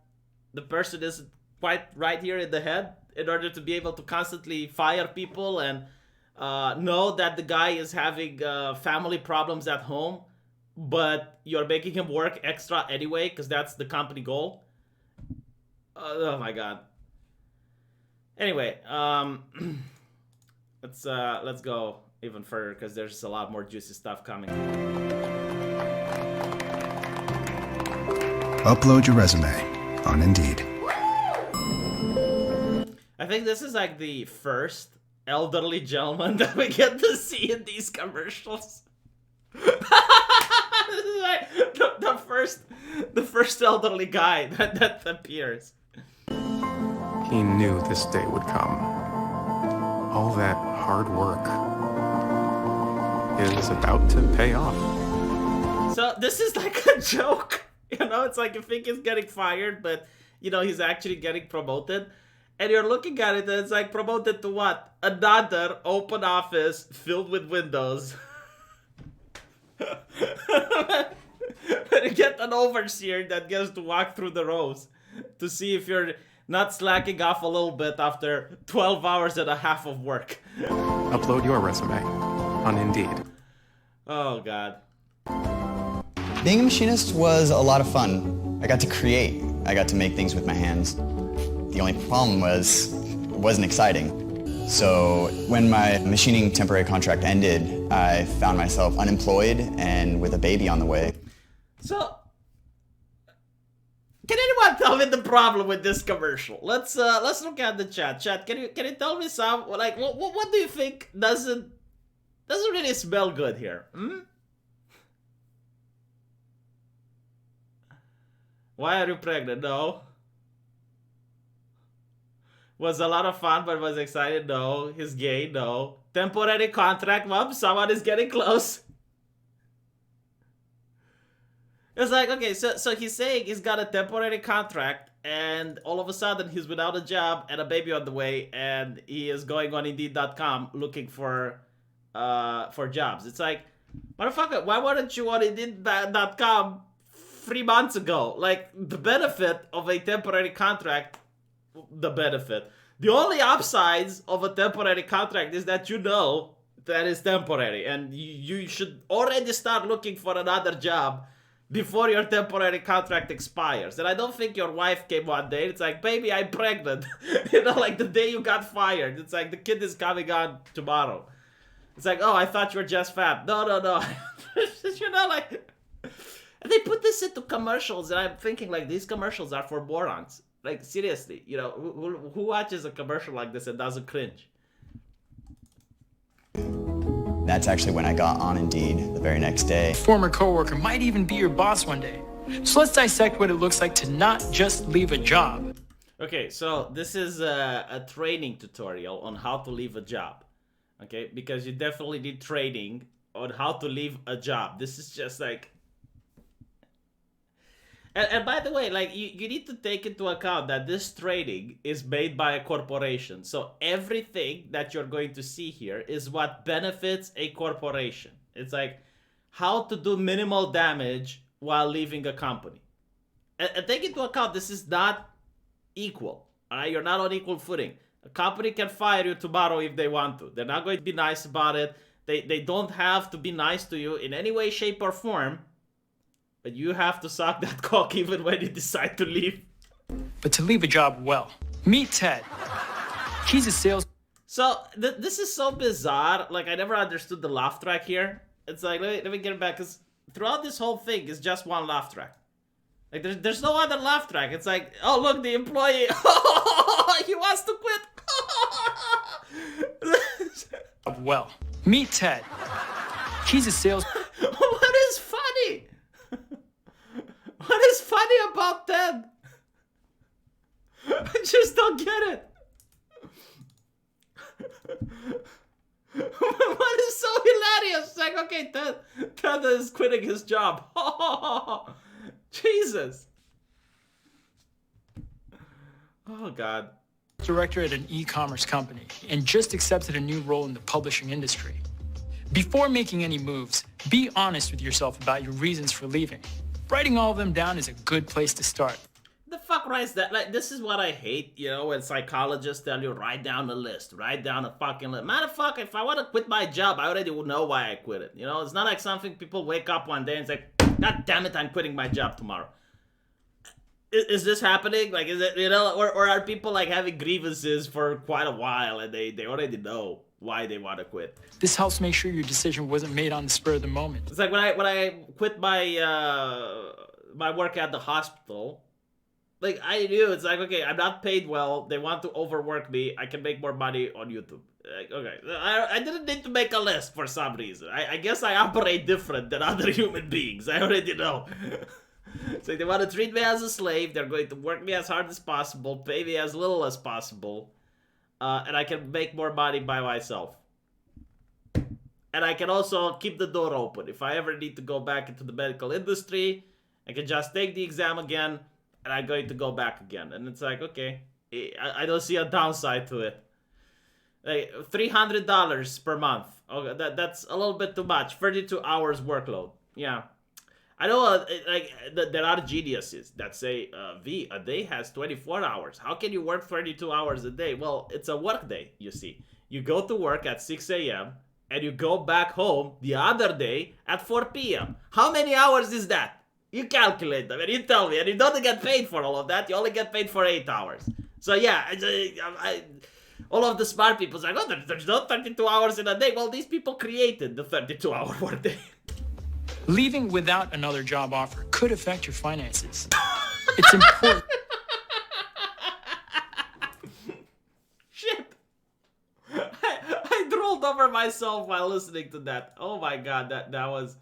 the person isn't quite right here in the head in order to be able to constantly fire people and know that the guy is having family problems at home, but you're making him work extra anyway because that's the company goal. Oh my god. Anyway, let's go even further because there's a lot more juicy stuff coming. Upload your resume on Indeed. I think this is like the first elderly gentleman that we get to see in these commercials. This is like the first elderly guy that appears. He knew this day would come. All that hard work is about to pay off. So this is like a joke, you know? It's like you think he's getting fired, but you know he's actually getting promoted. And you're looking at it and it's like promoted to what? Another open office filled with windows. But you get an overseer that gets to walk through the rows to see if you're not slacking off a little bit after 12 hours and a half of work. Upload your resume on Indeed. Oh, God. Being a machinist was a lot of fun. I got to create. I got to make things with my hands. The only problem was it wasn't exciting. So when my machining temporary contract ended, I found myself unemployed and with a baby on the way. So, can anyone tell me the problem with this commercial? Let's look at the chat. Chat, can you tell me some, like, what do you think doesn't really smell good here? Why are you pregnant? No. Was a lot of fun, but was excited? No. He's gay? No. Temporary contract? Mom, someone is getting close. It's like, okay, so he's saying he's got a temporary contract, and all of a sudden he's without a job and a baby on the way, and he is going on Indeed.com looking for jobs. It's like, motherfucker, why weren't you on Indeed.com 3 months ago? Like, the benefit of a temporary contract, the only upsides of a temporary contract is that you know that it's temporary, and you should already start looking for another job before your temporary contract expires. And I don't think your wife came one day, it's like, baby, I'm pregnant. You know, like the day you got fired. It's like, the kid is coming on tomorrow. It's like, oh, I thought you were just fat. No. You know, like... And they put this into commercials, and I'm thinking, like, these commercials are for morons. Like, seriously, you know, who watches a commercial like this and doesn't cringe? That's actually when I got on Indeed the very next day. Former coworker might even be your boss one day. So let's dissect what it looks like to not just leave a job. Okay, so this is a training tutorial on how to leave a job. Okay, because you definitely need training on how to leave a job. This is just like... And by the way, like, you need to take into account that this training is made by a corporation. So everything that you're going to see here is what benefits a corporation. It's like how to do minimal damage while leaving a company. And take into account, this is not equal. All right? You're not on equal footing. A company can fire you tomorrow if they want to. They're not going to be nice about it. They don't have to be nice to you in any way, shape, or form. But you have to suck that cock even when you decide to leave. But to leave a job well. Meet Ted. He's a sales... So, this is so bizarre. Like, I never understood the laugh track here. It's like, let me get it back. Because throughout this whole thing is just one laugh track. Like, there's no other laugh track. It's like, oh, look, the employee. He wants to quit. Well, meet Ted. He's a sales... What is funny? What is funny about Ted? I just don't get it. What is so hilarious? It's like, okay, Ted is quitting his job. Jesus. Oh, God. Director at an e-commerce company and just accepted a new role in the publishing industry. Before making any moves, be honest with yourself about your reasons for leaving. Writing all of them down is a good place to start. The fuck writes that? Like, this is what I hate, you know, when psychologists tell you, write down a list, write down a fucking list. Motherfucker, if I want to quit my job, I already would know why I quit it. You know, it's not like something people wake up one day and say, God damn it, I'm quitting my job tomorrow. Is this happening? Like, is it, you know, or are people like having grievances for quite a while and they already know why they want to quit? This helps make sure your decision wasn't made on the spur of the moment. It's like when I quit my my work at the hospital, like, I knew it's like, okay, I'm not paid well. They want to overwork me. I can make more money on YouTube. Like, okay, I didn't need to make a list for some reason. I guess I operate different than other human beings. I already know. It's like they want to treat me as a slave. They're going to work me as hard as possible, pay me as little as possible, and I can make more money by myself. And I can also keep the door open. If I ever need to go back into the medical industry, I can just take the exam again, and I'm going to go back again. And it's like, okay, I don't see a downside to it. Like $300 per month. Okay, that's a little bit too much. 32 hours workload. Yeah. I know there are geniuses that say, V, a day has 24 hours. How can you work 32 hours a day? Well, it's a work day, you see. You go to work at 6 a.m. and you go back home the other day at 4 p.m. How many hours is that? You calculate them and you tell me. And you don't get paid for all of that. You only get paid for 8 hours. So yeah, all of the smart people say, oh, there's no 32 hours in a day. Well, these people created the 32-hour workday. Leaving without another job offer could affect your finances. It's important. Shit. I drooled over myself while listening to that. Oh my god, that was...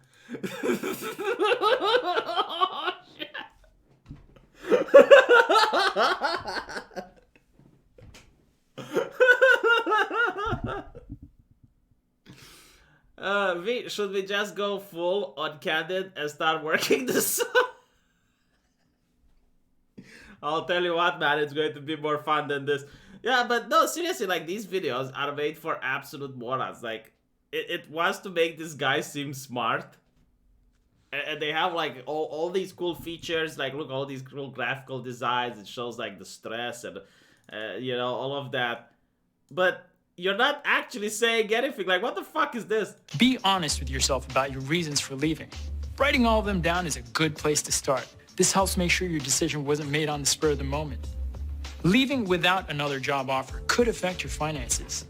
Oh, shit. V, should we just go full on Candid and start working this? I'll tell you what, man, it's going to be more fun than this. Yeah, but no, seriously, like, these videos are made for absolute morons. Like, it wants to make this guy seem smart. And they have, like, all these cool features. Like, look, all these cool graphical designs. It shows, like, the stress and, you know, all of that. But you're not actually saying anything. Like, what the fuck is this? Be honest with yourself about your reasons for leaving. Writing all of them down is a good place to start. This helps make sure your decision wasn't made on the spur of the moment. Leaving without another job offer could affect your finances.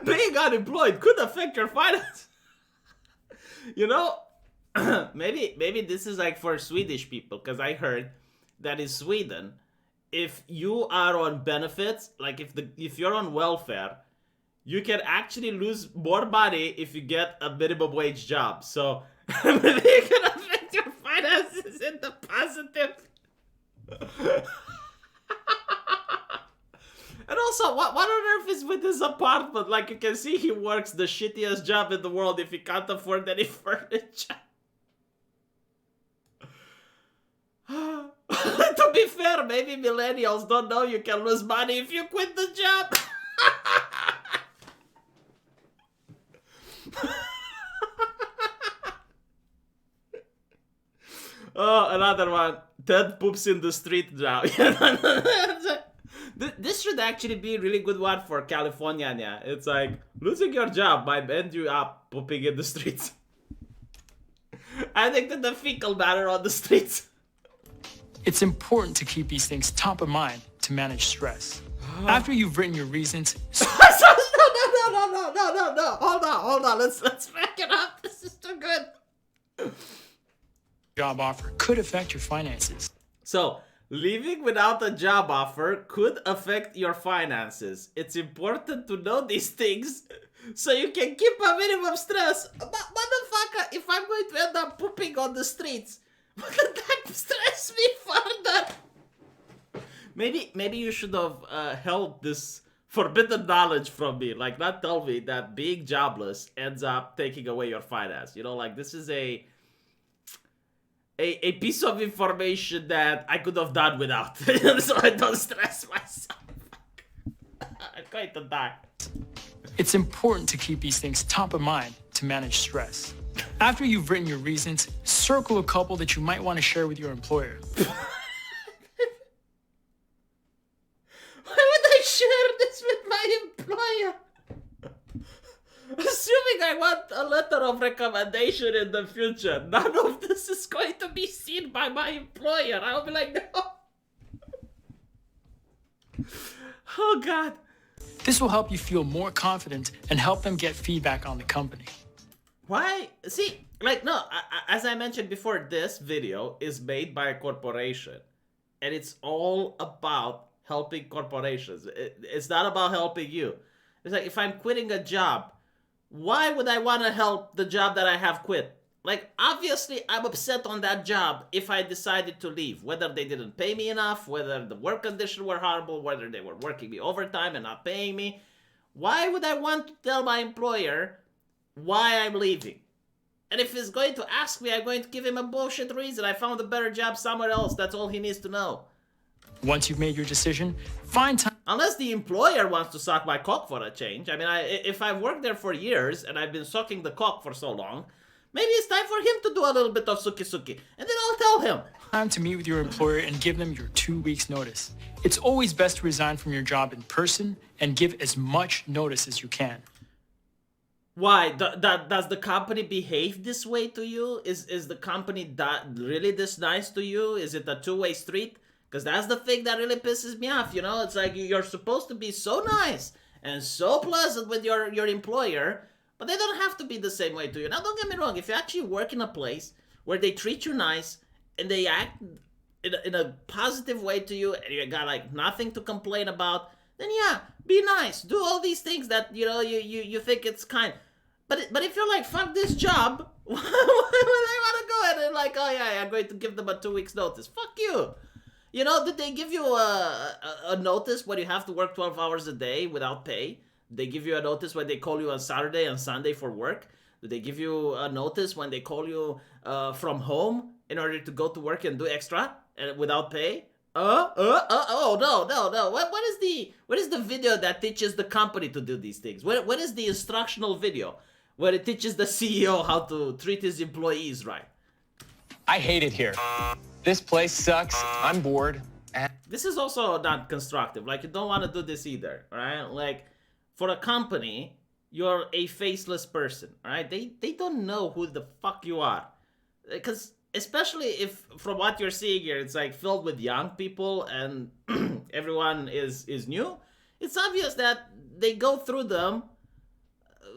Being unemployed could affect your finances. You know, maybe this is like for Swedish people, because I heard that in Sweden, if you are on benefits, like if you're on welfare, you can actually lose more money if you get a minimum wage job. So maybe it can affect your finances in the positive. And also, what on earth is with his apartment? Like, you can see he works the shittiest job in the world if he can't afford any furniture. To be fair, maybe millennials don't know you can lose money if you quit the job. Oh, another one. Ted poops in the street now. This should actually be a really good one for California. Yeah, it's like, losing your job might end you up pooping in the streets. I think that the fecal matter on the streets. It's important to keep these things top of mind to manage stress. After you've written your reasons... No. Hold on. Let's back it up. This is too good. Job offer could affect your finances. So, leaving without a job offer could affect your finances. It's important to know these things so you can keep a minimum stress. Motherfucker, if I'm going to end up pooping on the streets, wouldn't that stress me further? Maybe you should have held this forbidden knowledge from me. Like, not tell me that being jobless ends up taking away your finance. You know, like, this is a piece of information that I could have done without. So I don't stress myself. I'm going to die. It's important to keep these things top of mind to manage stress. After you've written your reasons, circle a couple that you might want to share with your employer. Why would I share this with my employer? Assuming I want a letter of recommendation in the future, none of this is going to be seen by my employer. I'll be like, no. Oh, God. This will help you feel more confident and help them get feedback on the company. Why? See, like, no, as I mentioned before, this video is made by a corporation. And it's all about helping corporations. It's not about helping you. It's like, if I'm quitting a job, why would I want to help the job that I have quit? Like, obviously, I'm upset on that job if I decided to leave. Whether they didn't pay me enough, whether the work conditions were horrible, whether they were working me overtime and not paying me. Why would I want to tell my employer why I'm leaving. And if he's going to ask me, I'm going to give him a bullshit reason. I found a better job somewhere else. That's all he needs to know. Once you've made your decision, find time. Unless the employer wants to suck my cock for a change. I mean, if I've worked there for years and I've been sucking the cock for so long, maybe it's time for him to do a little bit of suki-suki. And then I'll tell him. Time to meet with your employer and give them your 2 weeks notice. It's always best to resign from your job in person and give as much notice as you can. Why? Does the company behave this way to you? Is the company really this nice to you? Is it a two-way street? Because that's the thing that really pisses me off, you know? It's like you're supposed to be so nice and so pleasant with your employer, but they don't have to be the same way to you. Now, don't get me wrong. If you actually work in a place where they treat you nice and they act in a positive way to you and you got like nothing to complain about, then yeah, be nice. Do all these things that, you know, you think it's kind. But if you're like, fuck this job, why would I want to go ahead and like, oh yeah, I'm going to give them a 2 weeks notice? Fuck you. You know, did they give you a notice when you have to work 12 hours a day without pay? Did they give you a notice when they call you on Saturday and Sunday for work? Did they give you a notice when they call you from home in order to go to work and do extra without pay? Oh, no. What is the video that teaches the company to do these things? What is the instructional video where it teaches the CEO how to treat his employees right? I hate it here. This place sucks. I'm bored. This is also not constructive. Like, you don't want to do this either, right? Like, for a company, you're a faceless person, right? They don't know who the fuck you are. Because, especially if, from what you're seeing here, it's like filled with young people and everyone is new, it's obvious that they go through them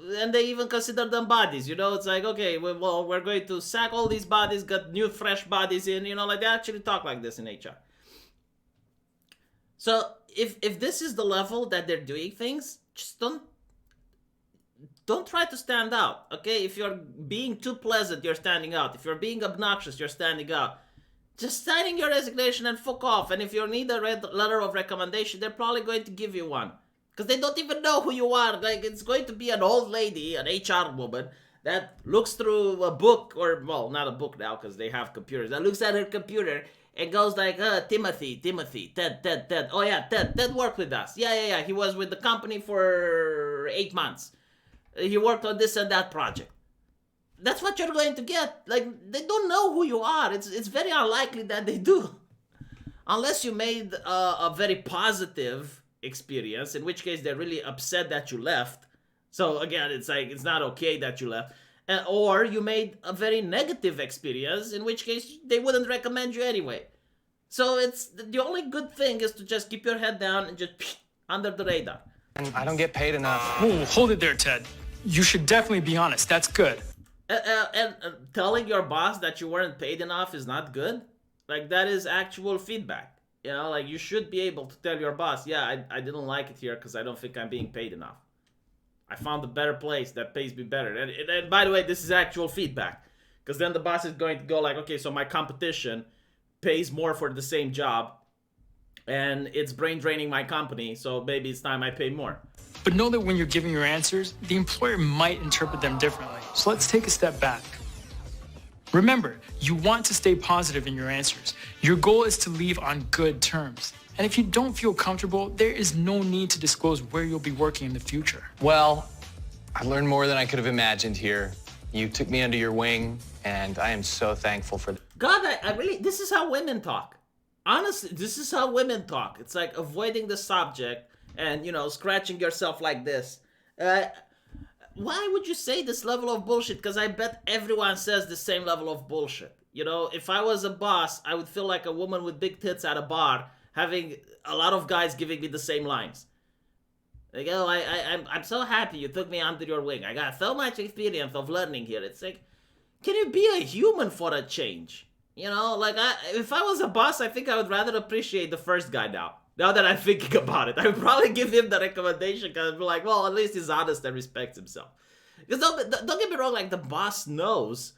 and they even consider them bodies, you know? It's like, okay, well, we're going to sack all these bodies, get new fresh bodies in, you know, like they actually talk like this in HR. So if this is the level that they're doing things, just don't try to stand out, okay? If you're being too pleasant, you're standing out. If you're being obnoxious, you're standing out. Just signing your resignation and fuck off. And if you need a letter of recommendation, they're probably going to give you one. Because they don't even know who you are. Like, it's going to be an old lady, an HR woman, that looks through a book, or, well, not a book now because they have computers, that looks at her computer and goes like, Timothy, Ted. Oh, yeah, Ted worked with us. Yeah. He was with the company for 8 months. He worked on this and that project. That's what you're going to get. Like, they don't know who you are. It's very unlikely that they do. Unless you made a very positive experience, in which case they're really upset that you left. So again, it's like, it's not okay that you left. Or you made a very negative experience, in which case they wouldn't recommend you anyway. So it's the only good thing is to just keep your head down and just under the radar. I don't get paid enough. Whoa, hold it there, Ted. You should definitely be honest. That's good. And telling your boss that you weren't paid enough is not good. Like, that is actual feedback. You know, like, you should be able to tell your boss, yeah, I didn't like it here because I don't think I'm being paid enough. I found a better place that pays me better. And by the way, this is actual feedback. Because then the boss is going to go like, okay, so my competition pays more for the same job. And it's brain draining my company, so maybe it's time I pay more. But know that when you're giving your answers, the employer might interpret them differently. So let's take a step back. Remember, you want to stay positive in your answers. Your goal is to leave on good terms. And if you don't feel comfortable, there is no need to disclose where you'll be working in the future. Well, I learned more than I could have imagined here. You took me under your wing, and I am so thankful for that. God, I really, this is how women talk. Honestly, this is how women talk. It's like avoiding the subject and, you know, scratching yourself like this. Why would you say this level of bullshit? Because I bet everyone says the same level of bullshit. You know, if I was a boss, I would feel like a woman with big tits at a bar having a lot of guys giving me the same lines. Like, oh, I'm so happy you took me under your wing. I got so much experience of learning here. It's like, can you be a human for a change? You know, like, if I was a boss, I think I would rather appreciate the first guy now. Now that I'm thinking about it, I would probably give him the recommendation because I'd be like, well, at least he's honest and respects himself. Because don't get me wrong, like, the boss knows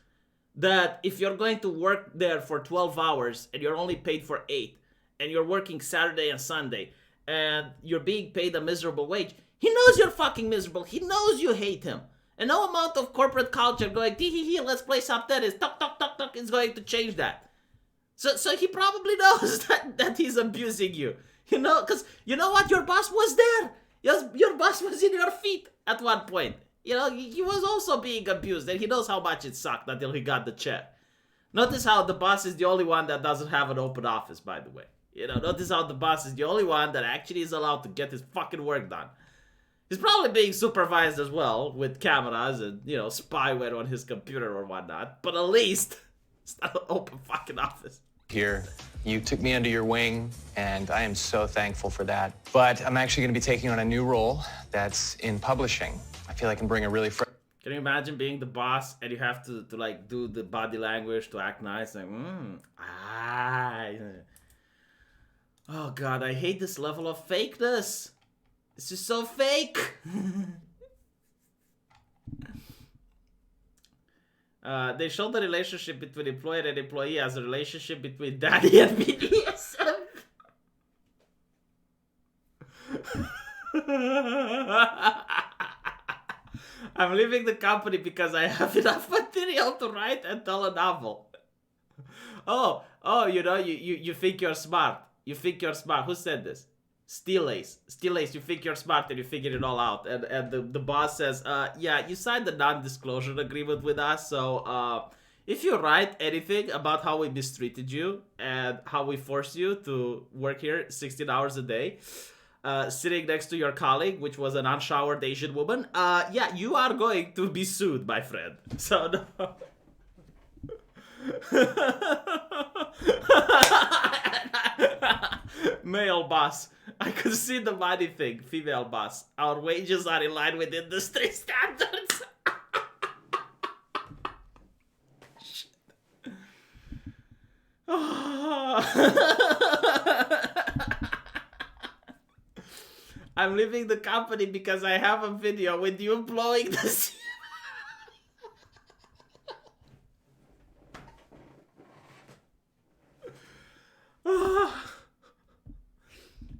that if you're going to work there for 12 hours and you're only paid for 8, and you're working Saturday and Sunday, and you're being paid a miserable wage, he knows you're fucking miserable. He knows you hate him. And no amount of corporate culture going, tee let's play some tennis, tuck, tuck, tuck, tuck, is going to change that. So he probably knows that he's abusing you. You know, because you know what? Your boss was there. Yes, your boss was in your feet at one point. You know, he was also being abused, and he knows how much it sucked until he got the check. Notice how the boss is the only one that doesn't have an open office, by the way. You know, notice how the boss is the only one that actually is allowed to get his fucking work done. He's probably being supervised as well with cameras and, you know, spyware on his computer or whatnot. But at least it's not an open fucking office. Here, you took me under your wing, and I am so thankful for that. But I'm actually going to be taking on a new role that's in publishing. I feel I can bring a really Can you imagine being the boss and you have to like do the body language to act nice? Like, oh God, I hate this level of fakeness. It's just so fake. They showed the relationship between employer and employee as a relationship between daddy and BDSM. I'm leaving the company because I have enough material to write and tell a novel. Oh, you know, you think you're smart. You think you're smart. Who said this? Steelace, you think you're smart and you figured it all out. And the boss says, yeah, you signed a non-disclosure agreement with us, so if you write anything about how we mistreated you and how we forced you to work here 16 hours a day, sitting next to your colleague, which was an unshowered Asian woman, yeah, you are going to be sued, my friend. So, no. Male boss. I could see the money thing. Female boss. Our wages are in line with industry standards. I'm leaving the company because I have a video with you blowing the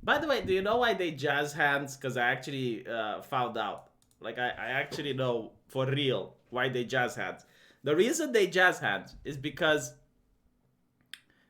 By the way, do you know why they jazz hands? Because I actually found out. Like, I actually know for real why they jazz hands. The reason they jazz hands is because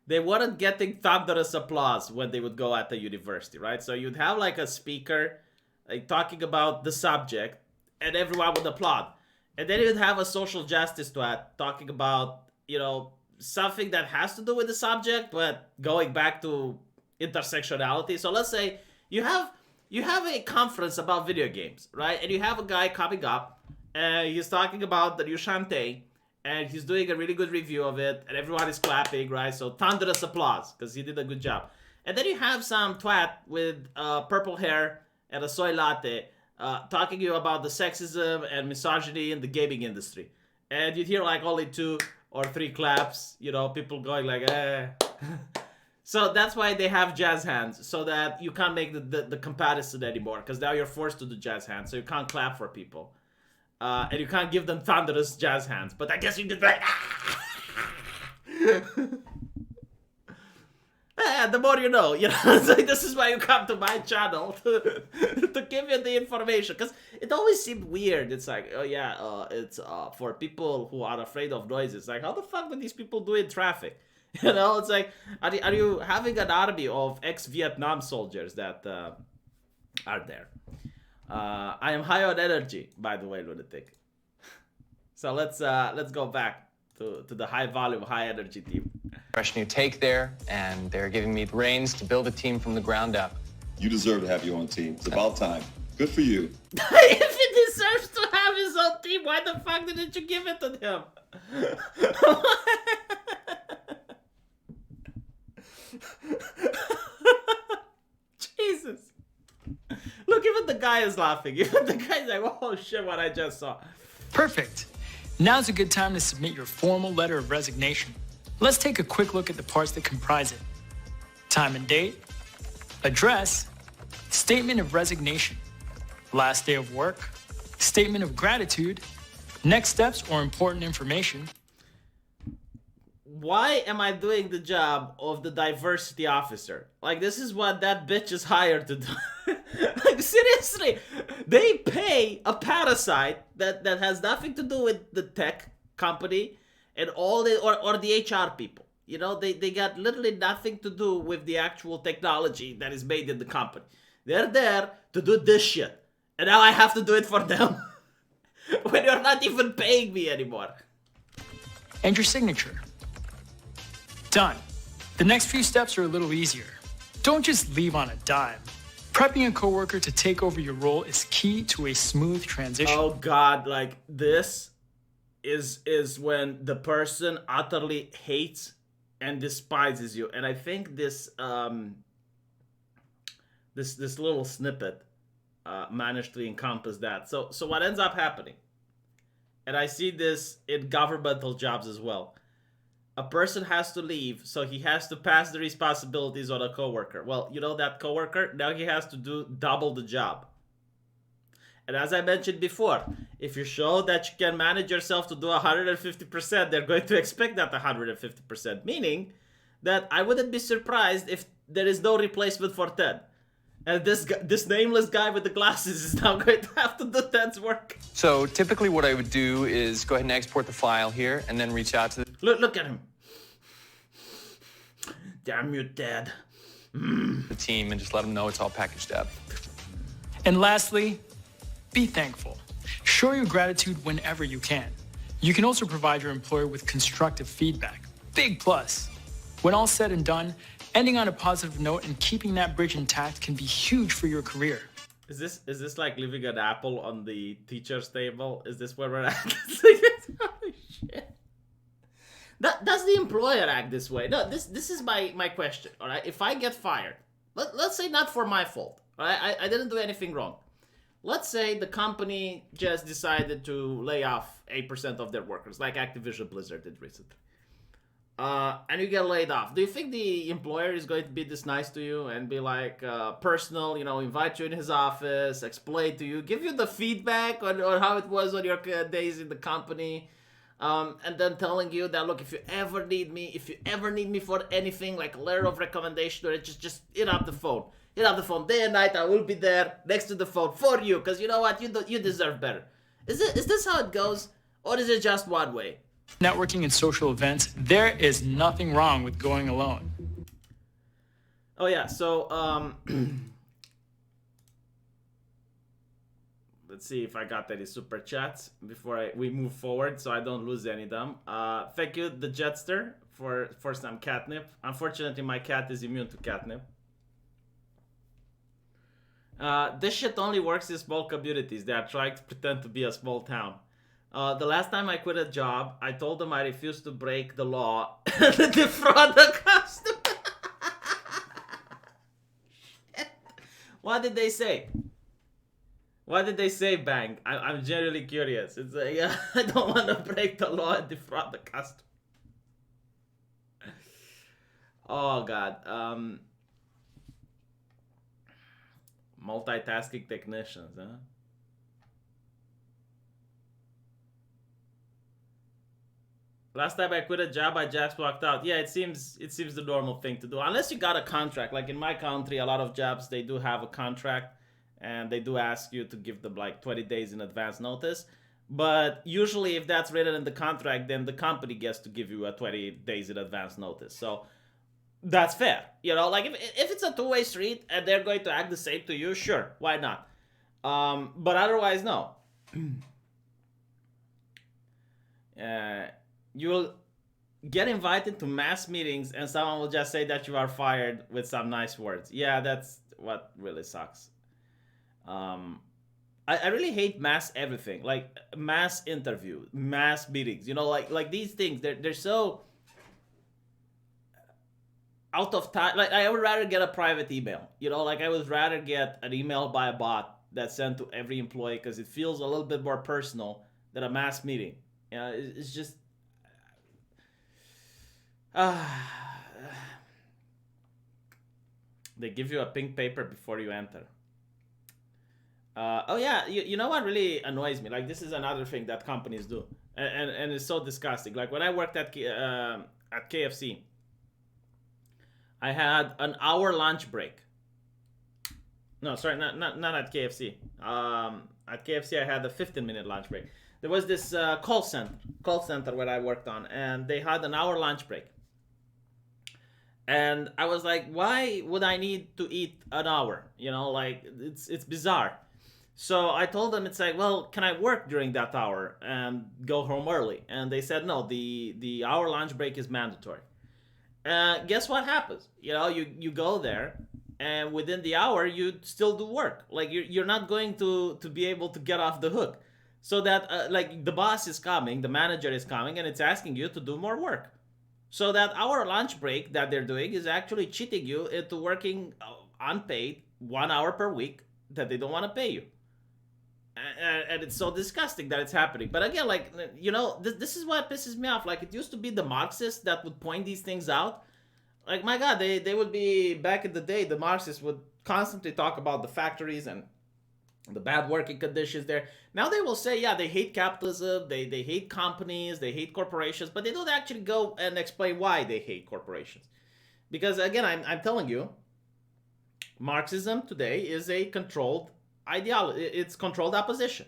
they weren't getting thunderous applause when they would go at the university, right? So you'd have like a speaker like talking about the subject and everyone would applaud. And then you'd have a social justice twat talking about, you know, something that has to do with the subject, but going back to intersectionality. So let's say you have a conference about video games, right? And you have a guy coming up and he's talking about the new Shantae and he's doing a really good review of it and everyone is clapping, right? So thunderous applause because he did a good job. And then you have some twat with purple hair and a soy latte talking to you about the sexism and misogyny in the gaming industry. And you'd hear like only 2 or 3 claps, you know, people going like, eh. So that's why they have jazz hands, so that you can't make the comparison anymore, because now you're forced to do jazz hands, so you can't clap for people. And you can't give them thunderous jazz hands, but I guess you could like, the more you know, you know. It's like, this is why you come to my channel, to give you the information, because it always seemed weird. It's like, oh yeah, it's for people who are afraid of noises. Like, how the fuck do these people do in traffic? You know, it's like, are you having an army of ex-Vietnam soldiers that are there? I am high on energy, by the way, lunatic. So let's go back to the high volume, high energy team. fresh new take there, and they're giving me the reins to build a team from the ground up. You deserve to have your own team. It's about time. Good for you. If he deserves to have his own team, why the fuck didn't you give it to him? Jesus. Look, even the guy is laughing. Even the guy's like, oh shit, what I just saw. Perfect. Now's a good time to submit your formal letter of resignation. Let's take a quick look at the parts that comprise it. Time and date, address, statement of resignation, last day of work, statement of gratitude, next steps or important information. Why am I doing the job of the diversity officer? Like, this is what that bitch is hired to do. Like, seriously, They pay a parasite that has nothing to do with the tech company and all the or the HR people. You know, they got literally nothing to do with the actual technology that is made in the company. They're there to do this shit. And now I have to do it for them when you're not even paying me anymore. And your signature. Done. The next few steps are a little easier. Don't just leave on a dime. Prepping a coworker to take over your role is key to a smooth transition. Oh God, like this is when the person utterly hates and despises you. And I think this this little snippet managed to encompass that. So what ends up happening, and I see this in governmental jobs as well. A person has to leave, so he has to pass the responsibilities on a coworker. Well, you know that coworker, now he has to do double the job. And as I mentioned before, if you show that you can manage yourself to do 150%, they're going to expect that 150%. Meaning that I wouldn't be surprised if there is no replacement for Ted. And this nameless guy with the glasses is now going to have to do Ted's work. So typically what I would do is go ahead and export the file here and then reach out to the... Look at him. Damn you, Ted. the team and just let them know it's all packaged up. And lastly, be thankful. Show your gratitude whenever you can. You can also provide your employer with constructive feedback. Big plus. When all said and done, ending on a positive note and keeping that bridge intact can be huge for your career. Is this like leaving an apple on the teacher's table? Is this where we're at? Holy shit. Does the employer act this way? No, this is my question, all right? If I get fired, let's say not for my fault, all right? I didn't do anything wrong. Let's say the company just decided to lay off 8% of their workers, like Activision Blizzard did recently. And you get laid off. Do you think the employer is going to be this nice to you and be like personal, invite you in his office, explain to you, give you the feedback on how it was on your days in the company, and then telling you that, look, if you ever need me for anything, like a letter of recommendation, or just hit up the phone. Hit up the phone day and night. I will be there next to the phone for you, because you know what? You deserve better. Is this how it goes, or is it just one way? Networking and social events, there is nothing wrong with going alone. Oh yeah, so let's see if I got any super chats before we move forward, so I don't lose any of them. Thank you, the Jetster, for some catnip. Unfortunately, my cat is immune to catnip. This shit only works in small communities. They are trying to pretend to be a small town. The last time I quit a job, I told them I refused to break the law and defraud the customer. What did they say? What did they say, Bang? I'm genuinely curious. It's like, I don't want to break the law and defraud the customer. Oh, God. Multitasking technicians, huh? Last time I quit a job, I just walked out. Yeah, it seems the normal thing to do. Unless you got a contract. Like in my country, a lot of jobs, they do have a contract. And they do ask you to give them like 20 days in advance notice. But usually if that's written in the contract, then the company gets to give you a 20 days in advance notice. So that's fair. Like if it's a two-way street and they're going to act the same to you, sure, why not? But otherwise, no. You will get invited to mass meetings and someone will just say that you are fired with some nice words. Yeah, that's what really sucks. I really hate mass everything, like mass interview, mass meetings, like these things, they're so out of time. Like I would rather get a private email, like I would rather get an email by a bot that's sent to every employee because it feels a little bit more personal than a mass meeting. It's just they give you a pink paper before you enter. Oh yeah, you know what really annoys me? Like this is another thing that companies do, and it's so disgusting. Like when I worked at KFC, I had an hour lunch break. No, sorry, not at KFC. At KFC, I had a 15-minute lunch break. There was this call center where I worked on, and they had an hour lunch break. And I was like, why would I need to eat an hour? You know, like, it's bizarre. So I told them, it's like, well, can I work during that hour and go home early? And they said, no, the hour lunch break is mandatory. Guess what happens? You know, you go there, and within the hour, you still do work. Like, you're not going to be able to get off the hook. So that, like, the boss is coming, the manager is coming, and it's asking you to do more work. So that hour lunch break that they're doing is actually cheating you into working unpaid 1 hour per week that they don't want to pay you. And it's so disgusting that it's happening. But again, like, you know, this is what pisses me off. Like, it used to be the Marxists that would point these things out. Like, my God, they would be, back in the day, the Marxists would constantly talk about the factories and the bad working conditions there. Now they will say, yeah, they hate capitalism, they hate companies, they hate corporations, but they don't actually go and explain why they hate corporations. Because again, I'm telling you, Marxism today is a controlled ideology. It's controlled opposition.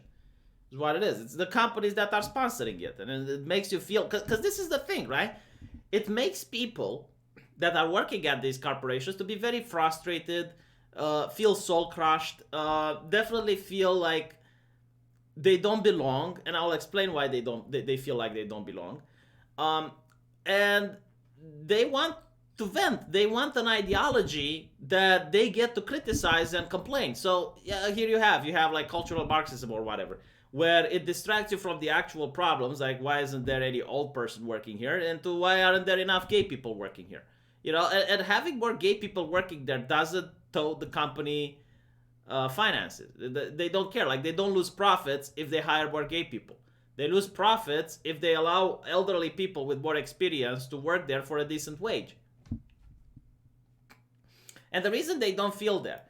Is what it is. It's the companies that are sponsoring it. And it makes you feel, because this is the thing, right? It makes people that are working at these corporations to be very frustrated, feel soul crushed, definitely feel like they don't belong, and I'll explain why they feel like they don't belong. And they want to vent. They want an ideology that they get to criticize and complain. So yeah, here you have like cultural Marxism or whatever, where it distracts you from the actual problems, like why isn't there any old person working here, and to why aren't there enough gay people working here? You know, and having more gay people working there doesn't tow the company finances. They don't care. Like, they don't lose profits if they hire more gay people. They lose profits if they allow elderly people with more experience to work there for a decent wage. And the reason they don't feel that,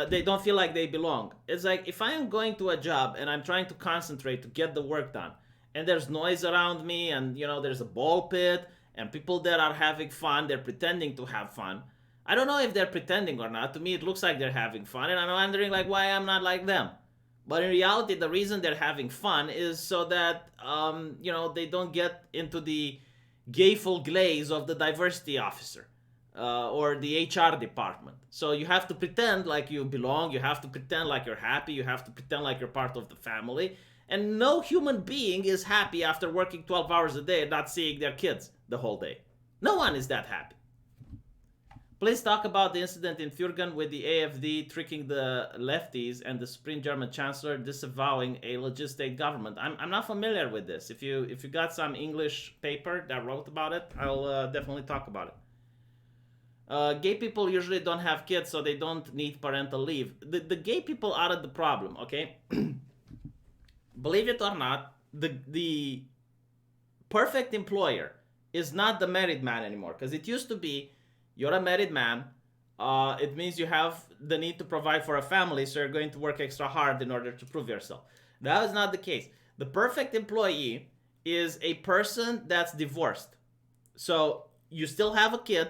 they don't feel like they belong, is like, if I am going to a job and I'm trying to concentrate to get the work done, and there's noise around me, and, you know, there's a ball pit, and people that are having fun, they're pretending to have fun. I don't know if they're pretending or not. To me, it looks like they're having fun, and I'm wondering, like, why I'm not like them. But in reality, the reason they're having fun is so that, you know, they don't get into the gayful glaze of the diversity officer or the HR department. So you have to pretend like you belong. You have to pretend like you're happy. You have to pretend like you're part of the family. And no human being is happy after working 12 hours a day and not seeing their kids the whole day. No one is that happy. Please talk about the incident in Fürgen with the AfD tricking the lefties and the Supreme German Chancellor disavowing a legit state government. I'm not familiar with this. If you got some English paper that wrote about it, I'll definitely talk about it. Gay people usually don't have kids, so they don't need parental leave. The gay people aren't the problem, okay? Believe it or not, the perfect employer is not the married man anymore. Because it used to be, you're a married man, it means you have the need to provide for a family, so you're going to work extra hard in order to prove yourself. That is not the case. The perfect employee is a person that's divorced. So you still have a kid,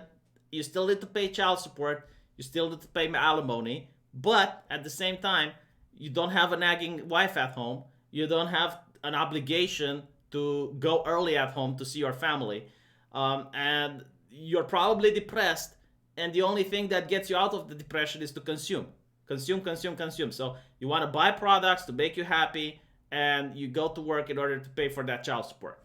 you still need to pay child support, you still need to pay alimony, but at the same time, you don't have a nagging wife at home, you don't have an obligation to go early at home to see your family, and you're probably depressed, and the only thing that gets you out of the depression is to consume. Consume. So you want to buy products to make you happy, and you go to work in order to pay for that child support.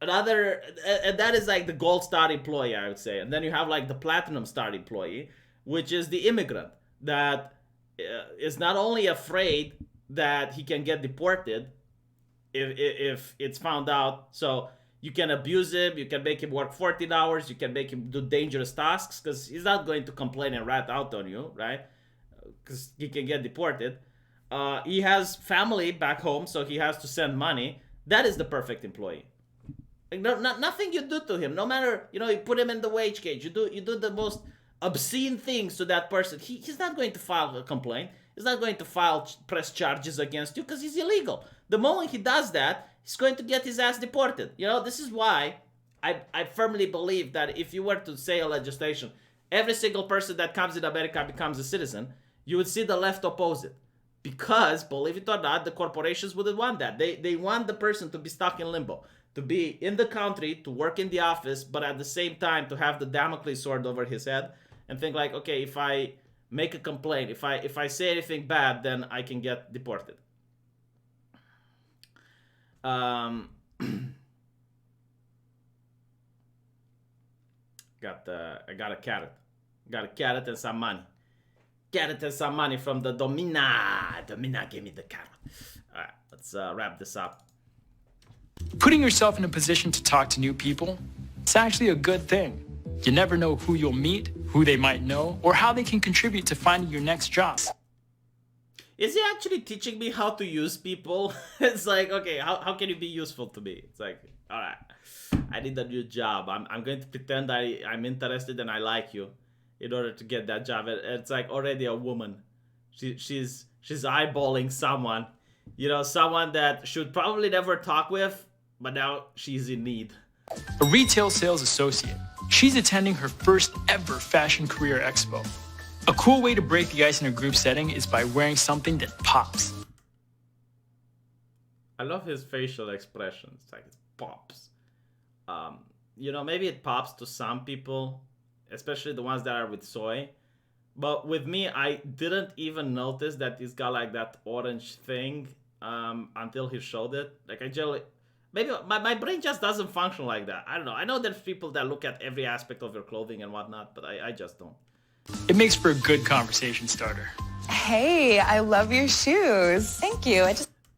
And that is like the gold star employee, I would say. And then you have like the platinum star employee, which is the immigrant that is not only afraid that he can get deported if it's found out. So you can abuse him, you can make him work 14 hours, you can make him do dangerous tasks, because he's not going to complain and rat out on you, right? Because he can get deported. He has family back home, so he has to send money. That is the perfect employee. Like, nothing you do to him, no matter, you put him in the wage cage, you do the most obscene things to that person. He's not going to file a complaint. He's not going to press charges against you because he's illegal. The moment he does that, he's going to get his ass deported. This is why I firmly believe that if you were to say a legislation, every single person that comes in America becomes a citizen, You would see the left oppose it. Because, believe it or not, the corporations wouldn't want that. They want the person to be stuck in limbo, to be in the country, to work in the office, but at the same time to have the Damocles sword over his head and think like, okay, if I make a complaint, if I say anything bad, then I can get deported. I got a carrot. Got a carrot and some money. Carrot and some money from the Domina. Domina gave me the carrot. All right, let's wrap this up. Putting yourself in a position to talk to new people, it's actually a good thing. You never know who you'll meet, who they might know, or how they can contribute to finding your next job. Is he actually teaching me how to use people? It's like, okay, how can you be useful to me? It's like, all right, I need a new job. I'm going to pretend I'm interested and I like you in order to get that job. It's like already a woman. She's eyeballing someone, you know, someone that should probably never talk with, but now she's in need. A retail sales associate. She's attending her first ever fashion career expo. A cool way to break the ice in a group setting is by wearing something that pops. I love his facial expressions. It's like it pops. You know, maybe it pops to some people, especially the ones that are with soy. But with me, I didn't even notice that he's got like that orange thing until he showed it. Like I generally, maybe my brain just doesn't function like that. I don't know. I know there's people that look at every aspect of your clothing and whatnot, but I just don't. It makes for a good conversation starter. Hey, I love your shoes. Thank you.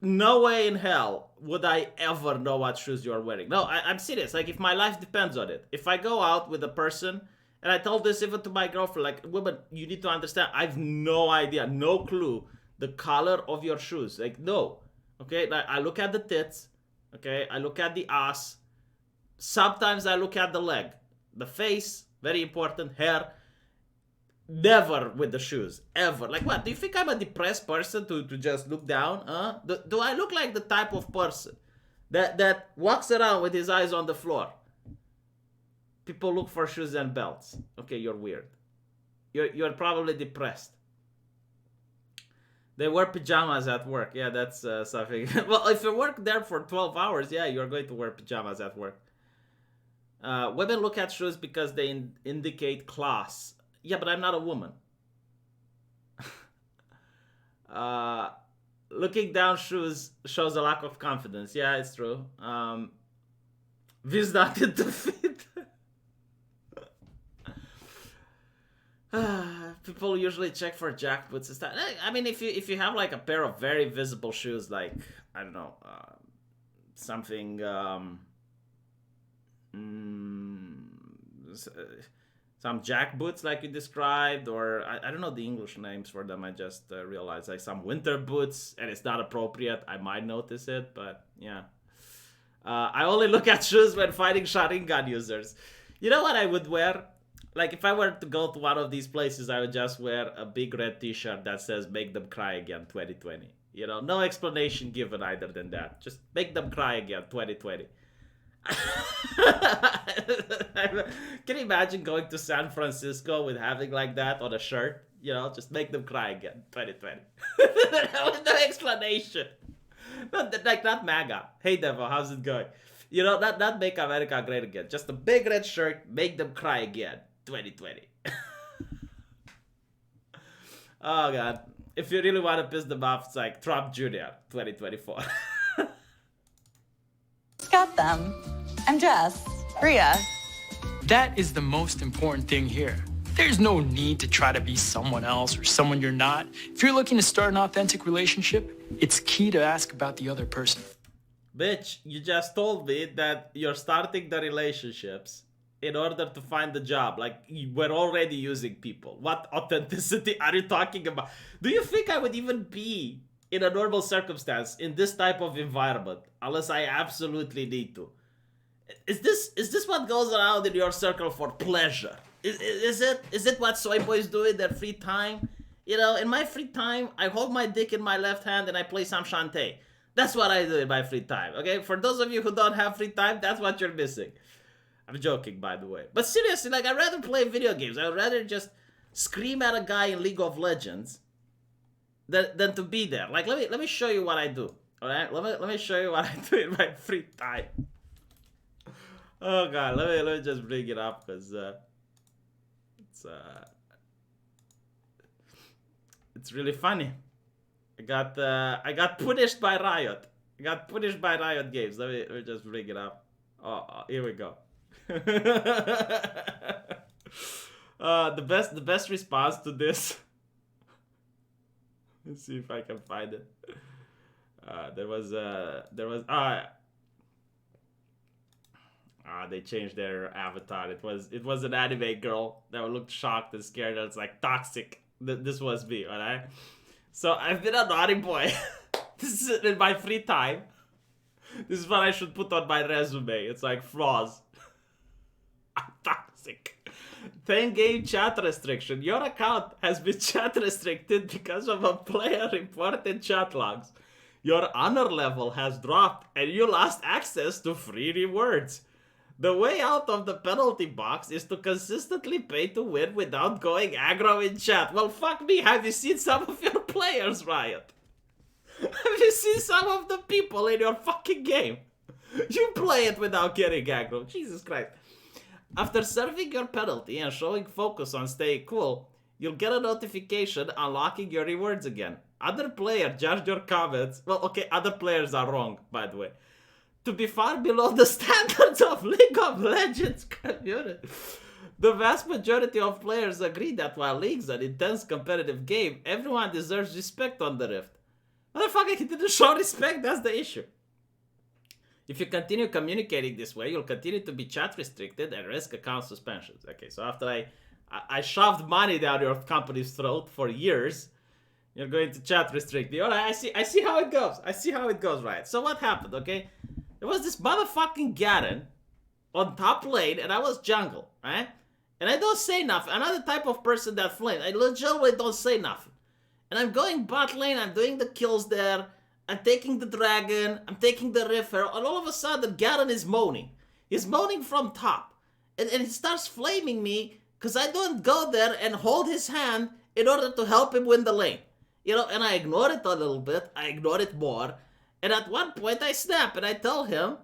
No way in hell would I ever know what shoes you're wearing. No, I'm serious. Like, if my life depends on it. If I go out with a person, and I told this even to my girlfriend, like, woman, you need to understand, I have no idea, no clue, the color of your shoes. Like, no. Okay? Like, I look at the tits. Okay? I look at the ass. Sometimes I look at the leg. The face, very important. Hair. Never with the shoes, ever. Like, what? Do you think I'm a depressed person to just look down? Do I look like the type of person that walks around with his eyes on the floor? People look for shoes and belts. Okay, you're weird. You're probably depressed. They wear pajamas at work. Yeah, that's something. Well, if you work there for 12 hours, yeah, you're going to wear pajamas at work. Women look at shoes because they indicate class. Yeah, but I'm not a woman. Looking down shoes shows a lack of confidence. Yeah, it's true. V's not into fit. People usually check for jackboots and stuff. I mean, if you have like a pair of very visible shoes, like, I don't know, something some jack boots like you described, or I don't know the English names for them. I just realized, like, some winter boots, and it's not appropriate. I might notice it, but yeah. I only look at shoes when fighting Sharingan users. You know what I would wear? Like, if I were to go to one of these places, I would just wear a big red t-shirt that says "Make them cry again 2020." You know, no explanation given either than that. Just make them cry again 2020. Can you imagine going to San Francisco with having like that on a shirt? You know, just make them cry again 2020. With no explanation. Not MAGA. Hey Devo, how's it going? You know, not make America great again. Just a big red shirt, make them cry again 2020. Oh god. If you really want to piss them off, it's like Trump Jr. 2024. Got them. I'm Jess. Bria. That is the most important thing here. There's no need to try to be someone else or someone you're not. If you're looking to start an authentic relationship, it's key to ask about the other person. Bitch, you just told me that you're starting the relationships in order to find the job. Like, we're already using people. What authenticity are you talking about? Do you think I would even be in a normal circumstance in this type of environment unless I absolutely need to? Is this what goes around in your circle for pleasure? Is it what soy boys do in their free time? You know, in my free time, I hold my dick in my left hand and I play some Shantae. That's what I do in my free time, okay? For those of you who don't have free time, that's what you're missing. I'm joking, by the way. But seriously, like, I'd rather play video games. I'd rather just scream at a guy in League of Legends than to be there. Like, let me show you what I do. All right, let me show you what I do in my free time. Oh god, let me just bring it up because it's really funny. I got punished by Riot. I got punished by Riot Games. Let me just bring it up. Oh, here we go. The best response to this. Let's see if I can find it. They changed their avatar. It was an anime girl that looked shocked and scared. And it's like toxic. This was me, alright? So I've been a naughty boy. This is in my free time. This is what I should put on my resume. It's like flaws. I'm toxic. 10-game chat restriction. Your account has been chat restricted because of a player reported chat logs. Your honor level has dropped and you lost access to free rewards. The way out of the penalty box is to consistently pay to win without going aggro in chat. Well, fuck me. Have you seen some of your players, Riot? Have you seen some of the people in your fucking game? You play it without getting aggro. Jesus Christ. After serving your penalty and showing focus on staying cool, you'll get a notification unlocking your rewards again. Other players judged your comments. Well, okay, other players are wrong, by the way. To be far below the standards of League of Legends community. The vast majority of players agree that while League's an intense competitive game, everyone deserves respect on the Rift. Motherfucker, he didn't show respect, that's the issue. If you continue communicating this way, you'll continue to be chat restricted and risk account suspensions. Okay, so after I shoved money down your company's throat for years, you're going to chat restrict me. Alright, I see how it goes. I see how it goes, right? So what happened, okay? There was this motherfucking Garen on top lane, and I was jungle, right? And I don't say nothing. I'm not the type of person that flames. I legitimately don't say nothing. And I'm going bot lane, I'm doing the kills there, I'm taking the dragon, I'm taking the river, and all of a sudden Garen is moaning. He's moaning from top. And he starts flaming me because I don't go there and hold his hand in order to help him win the lane. You know, and I ignore it a little bit, I ignore it more, and at one point I snap and I tell him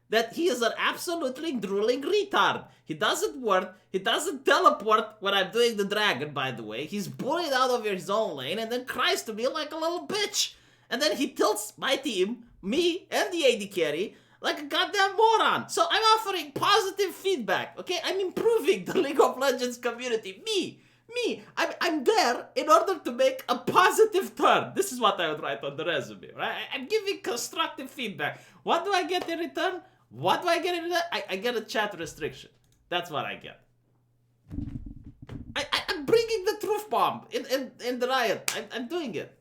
that he is an absolutely drooling retard. He doesn't work, he doesn't teleport when I'm doing the dragon, by the way. He's bullied out of his own lane and then cries to me like a little bitch. And then he tilts my team, me and the AD carry, like a goddamn moron. So I'm offering positive feedback, okay? I'm improving the League of Legends community. Me, I'm there in order to make a positive turn. This is what I would write on the resume, right? I'm giving constructive feedback. What do I get in return? What do I get in return? I get a chat restriction. That's what I get. I'm bringing the truth bomb in the Riot. I'm doing it.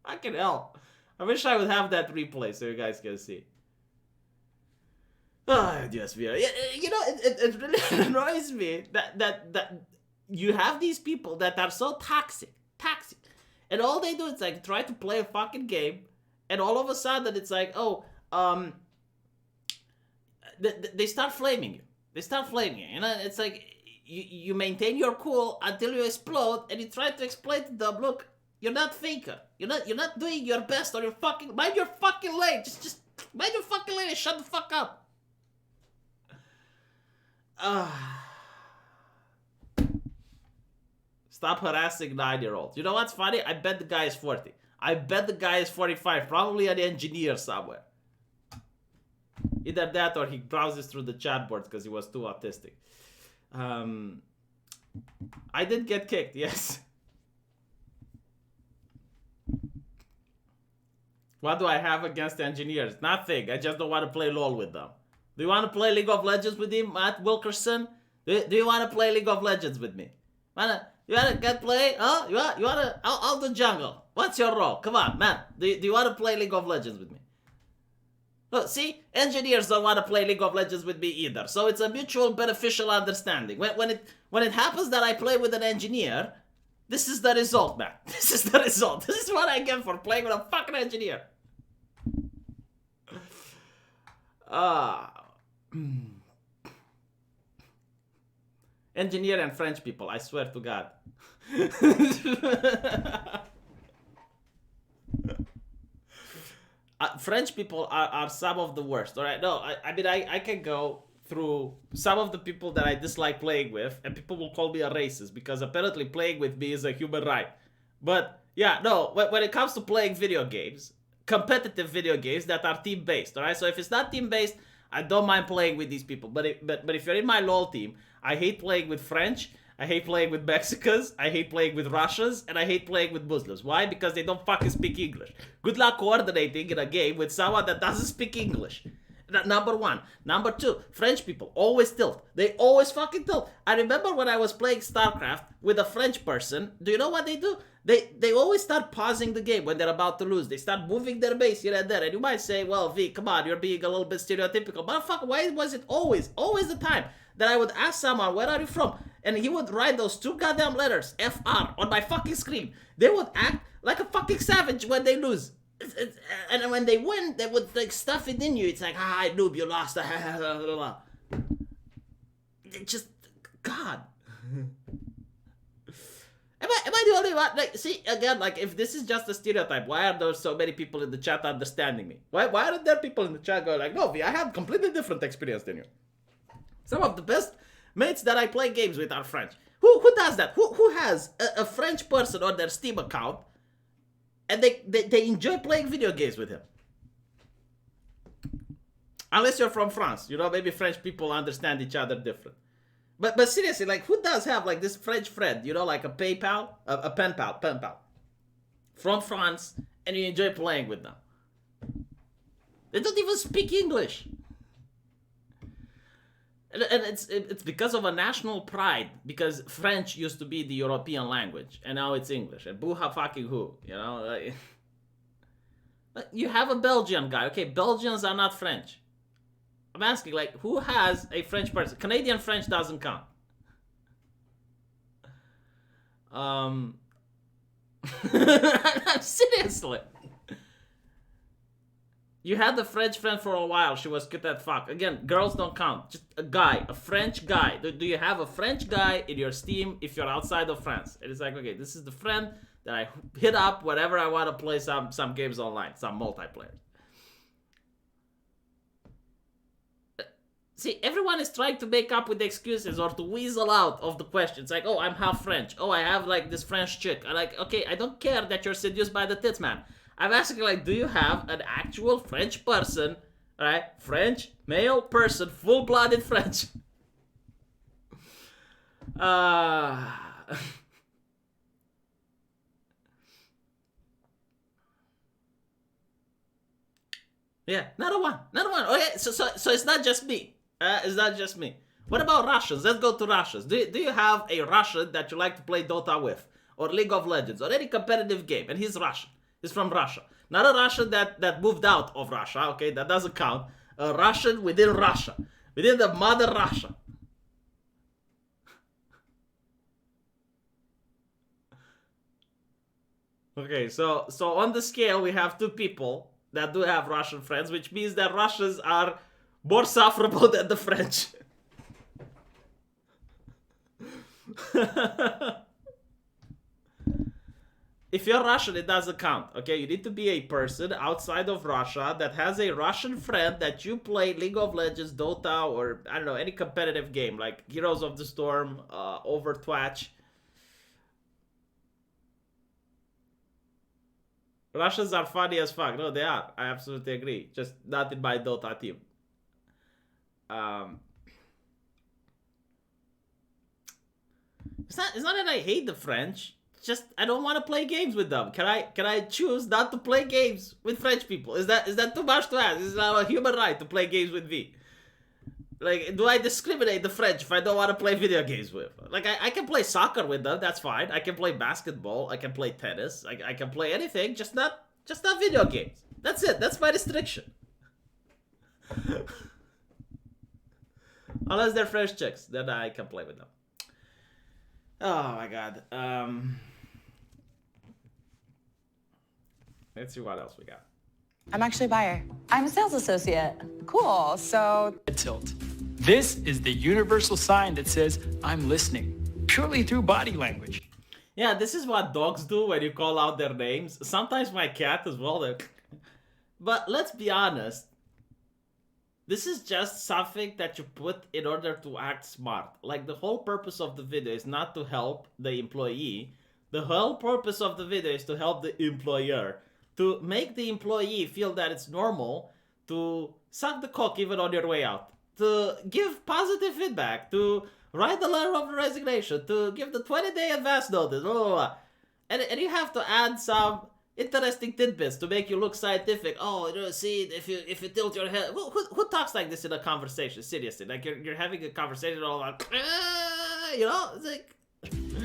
Fucking hell. I wish I would have that replay so you guys can see. Oh, yes, you know, it really annoys me that you have these people that are so toxic, and all they do is like try to play a fucking game, and all of a sudden it's like, oh, they start flaming you. You know, it's like you maintain your cool until you explode, and you try to explain to them, look, you're not faker. You're not doing your best on your fucking mind your fucking lane. Just mind your fucking lane and shut the fuck up. Stop harassing 9-year-olds. You know what's funny? I bet the guy is 40. I bet the guy is 45. Probably an engineer somewhere. Either that or he browses through the chat boards because he was too autistic. I did get kicked, yes. What do I have against engineers? Nothing. I just don't want to play LOL with them. Do you want to play League of Legends with him, Matt Wilkerson? Do you want to play League of Legends with me? You wanna get play? Huh? You wanna? I'll do jungle. What's your role? Come on, man. Do you want to play League of Legends with me? Look, see? Engineers don't want to play League of Legends with me either. So it's a mutual beneficial understanding. When it happens that I play with an engineer, this is the result, man. This is the result. This is what I get for playing with a fucking engineer. Engineer and French people, I swear to God. French people are some of the worst, all right? No, I mean, I can go through some of the people that I dislike playing with, and people will call me a racist because apparently playing with me is a human right. But yeah, no, when it comes to playing video games, competitive video games that are team-based, all right? So if it's not team-based, I don't mind playing with these people. But if you're in my LoL team, I hate playing with French, I hate playing with Mexicans, I hate playing with Russians, and I hate playing with Muslims. Why? Because they don't fucking speak English. Good luck coordinating in a game with someone that doesn't speak English. Number one. Number two, French people always tilt. They always fucking tilt. I remember when I was playing StarCraft with a French person, do you know what they do? They always start pausing the game when they're about to lose. They start moving their base here and there. And you might say, well, V, come on, you're being a little bit stereotypical. Motherfucker, why was it always the time that I would ask someone, where are you from? And he would write those two goddamn letters, FR, on my fucking screen. They would act like a fucking savage when they lose. And when they win, they would like stuff it in you. It's like, I noob, you lost. It just, God. Am I the only one? Like, see, again, like, if this is just a stereotype, why are there so many people in the chat understanding me? Why aren't there people in the chat going like, no, V, I have completely different experience than you. Some of the best mates that I play games with are French. Who does that? Who has a French person on their Steam account and they enjoy playing video games with him? Unless you're from France. You know, maybe French people understand each other different. But seriously, like, who does have, like, this French friend, you know, like a pen pal, from France, and you enjoy playing with them? They don't even speak English. And it's because of a national pride, because French used to be the European language, and now it's English. And boo-ha fucking who, you know? Like, you have a Belgian guy. Okay, Belgians are not French. I'm asking, like, who has a French person? Canadian French doesn't count. Seriously. You had the French friend for a while. She was cute as fuck. Again, girls don't count. Just a guy, a French guy. Do you have a French guy in your Steam if you're outside of France? It is like, okay, this is the friend that I hit up whenever I want to play some games online, some multiplayer. See, everyone is trying to make up with excuses or to weasel out of the questions. Like, oh, I'm half French. Oh, I have, like, this French chick. I'm like, okay, I don't care that you're seduced by the tits, man. I'm asking, like, do you have an actual French person, right? French, male person, full-blooded French. Yeah, not a one. Okay, so it's not just me. It's not just me. What about Russians? Let's go to Russians. Do you have a Russian that you like to play Dota with? Or League of Legends? Or any competitive game? And he's Russian. He's from Russia. Not a Russian that moved out of Russia, okay? That doesn't count. A Russian within Russia. Within the mother Russia. Okay, so on the scale, we have two people that do have Russian friends, which means that Russians are more sufferable than the French. If you're Russian, it doesn't count, okay? You need to be a person outside of Russia that has a Russian friend that you play League of Legends, Dota, or, I don't know, any competitive game, like Heroes of the Storm, Overwatch. Russians are funny as fuck. No, they are. I absolutely agree. Just not in my Dota team. It's not that I hate the French. Just I don't want to play games with them. Can I choose not to play games with French people? Is that too much to ask? Is that a human right to play games with V? Like, do I discriminate the French if I don't want to play video games with? Like, I can play soccer with them. That's fine. I can play basketball. I can play tennis. I can play anything. Just not video games. That's it. That's my restriction. Unless they're French chicks, then I can play with them. Oh my god. Let's see what else we got. I'm actually a buyer. I'm a sales associate. Cool. So Tilt. This is the universal sign that says, I'm listening, purely through body language. Yeah, this is what dogs do when you call out their names. Sometimes my cat as well. But let's be honest. This is just something that you put in order to act smart. Like, the whole purpose of the video is not to help the employee. The whole purpose of the video is to help the employer. To make the employee feel that it's normal to suck the cock even on your way out. To give positive feedback. To write the letter of resignation. To give the 20-day advance notice. Blah, blah, blah. And you have to add some interesting tidbits to make you look scientific. Oh, you know, see, if you tilt your head. Who talks like this in a conversation? Seriously, like you're having a conversation all about, you know, it's like.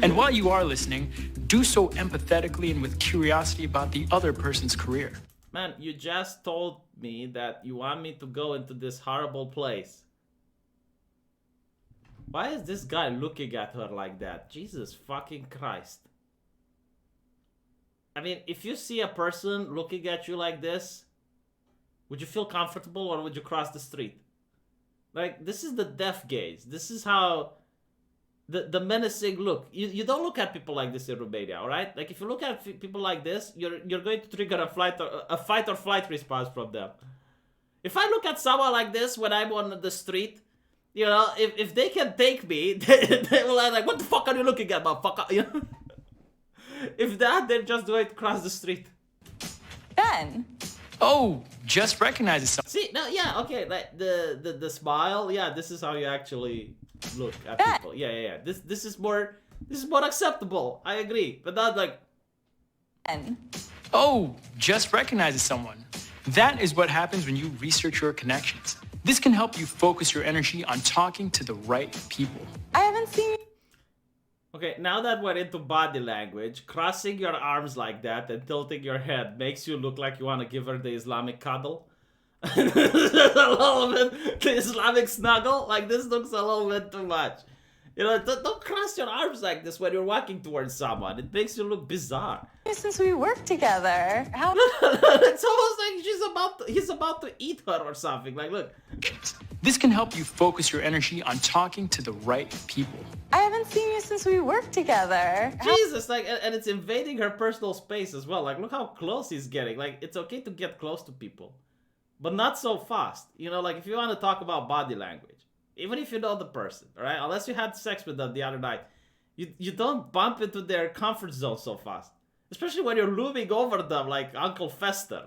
And while you are listening, do so empathetically and with curiosity about the other person's career. Man, you just told me that you want me to go into this horrible place. Why is this guy looking at her like that? Jesus fucking Christ. I mean, if you see a person looking at you like this, would you feel comfortable or would you cross the street? Like, this is the death gaze. This is how the menacing look. You don't look at people like this in Romania, all right? Like, if you look at people like this, you're going to trigger a fight or flight response from them. If I look at someone like this when I'm on the street, you know, if they can take me, they will like, what the fuck are you looking at, motherfucker? You know? If that, they're just going to cross the street. Ben. Oh, just recognizes something. See, no, yeah, okay, like the smile, yeah, this is how you actually look at people. Yeah. This is more acceptable. I agree, but not like. Ben. Oh, just recognizes someone. That is what happens when you research your connections. This can help you focus your energy on talking to the right people. I haven't seen. Okay, now that we're into body language, crossing your arms like that and tilting your head makes you look like you want to give her the Islamic cuddle. A little bit, the Islamic snuggle. Like, this looks a little bit too much. You know, don't cross your arms like this when you're walking towards someone. It makes you look bizarre. Since we work together, how? It's almost like he's about to eat her or something. Like, look. This can help you focus your energy on talking to the right people. I haven't seen you since we worked together. Jesus, like, and it's invading her personal space as well. Like, look how close he's getting. Like, it's okay to get close to people, but not so fast. You know, like, if you want to talk about body language, even if you know the person, all right? Unless you had sex with them the other night, you don't bump into their comfort zone so fast. Especially when you're looming over them like Uncle Fester.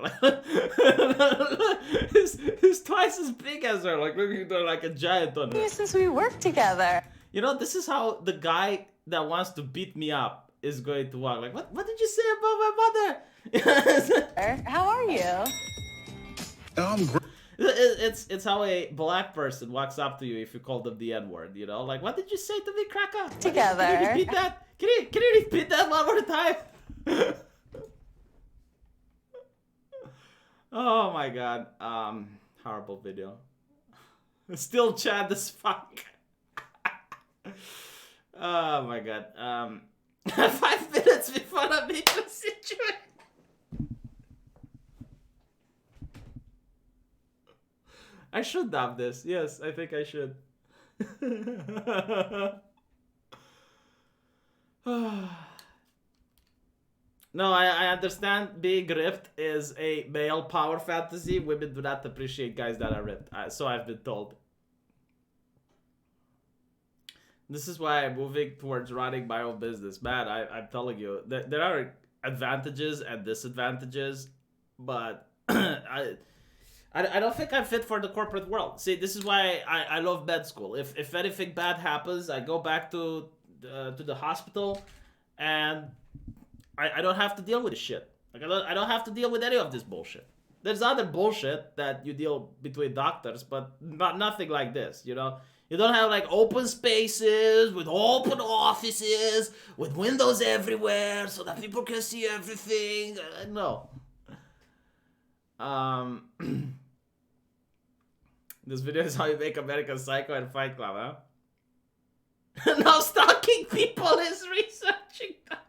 He's twice as big as her. Like, looking at her like a giant on her. Since we worked together. You know, this is how the guy that wants to beat me up is going to walk. Like, what did you say about my mother? How are you? I'm great. It's how a black person walks up to you if you call them the N-word, you know? Like, what did you say to me, cracker? Together. Can you repeat that? Can you repeat that one more time? Oh my god. Horrible video. Still Chad as fuck. Oh my god. 5 minutes before I meet the situation. I should dub this. Yes, I think I should. No, I understand being ripped is a male power fantasy. Women do not appreciate guys that are ripped. So I've been told. This is why I'm moving towards running my own business. Man, I'm telling you, there are advantages and disadvantages, but I don't think I'm fit for the corporate world. See, this is why I love med school. If anything bad happens, I go back to the hospital, and I don't have to deal with this shit. Like, I don't have to deal with any of this bullshit. There's other bullshit that you deal between doctors, but nothing like this, you know? You don't have, like, open spaces with open offices with windows everywhere so that people can see everything. No. This video is how you make American Psycho and Fight Club, huh? Now stalking people is researching that.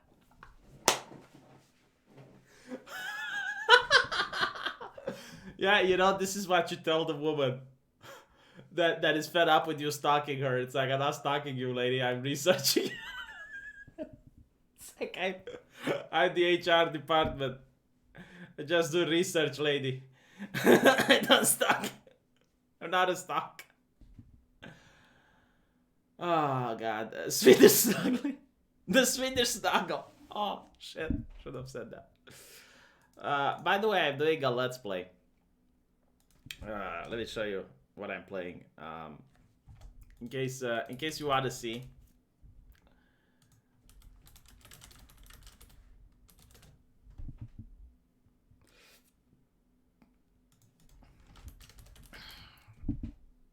Yeah, you know, this is what you tell the woman. that is fed up with you stalking her. It's like, I'm not stalking you, lady. I'm researching. It's like I'm the HR department. I just do research, lady. I don't stalk. I'm not a stalk. Oh god, Swedish snuggling. The Swedish snuggle. Oh shit, should have said that. By the way, I'm doing a let's play. Let me show you what I'm playing. In case you want to see.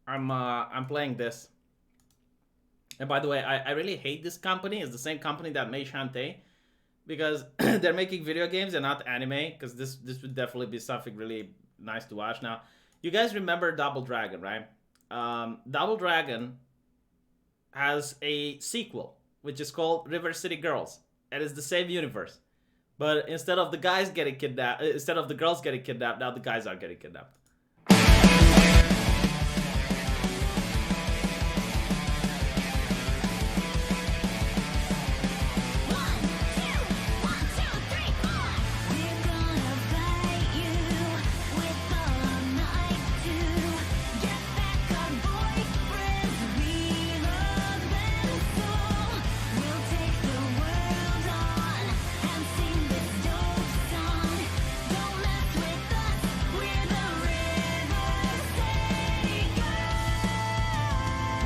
I'm playing this. And by the way, I really hate this company. It's the same company that made Shantae, because they're making video games and not anime, because this would definitely be something really nice to watch. Now, you guys remember Double Dragon, right? Double Dragon has a sequel, which is called River City Girls, and it's the same universe. But instead of the guys getting kidnapped, instead of the girls getting kidnapped, now the guys are getting kidnapped.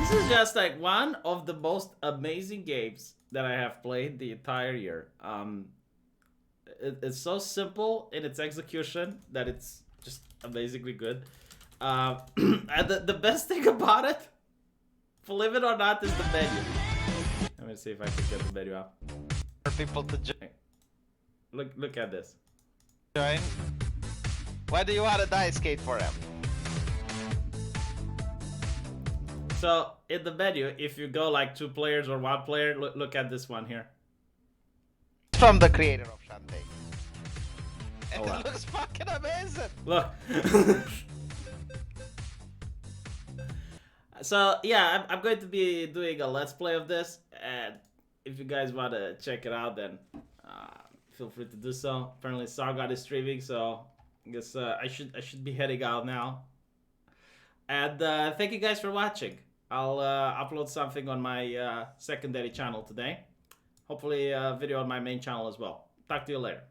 This is just like one of the most amazing games that I have played the entire year. It's so simple in its execution that it's just amazingly good. And the best thing about it, believe it or not, is the menu. Let me see if I can get the menu up. For people to join. Look at this. Join. Why do you want to dice skate for him? So in the menu, if you go like 2 players or 1 player, look at this one here. From the creator of Shantae. And Oh, wow. it looks fucking amazing. Look. So yeah, I'm going to be doing a let's play of this, and if you guys want to check it out, then feel free to do so. Apparently Sargon is streaming, so I guess I should be heading out now. And thank you guys for watching. I'll upload something on my secondary channel today. Hopefully a video on my main channel as well. Talk to you later.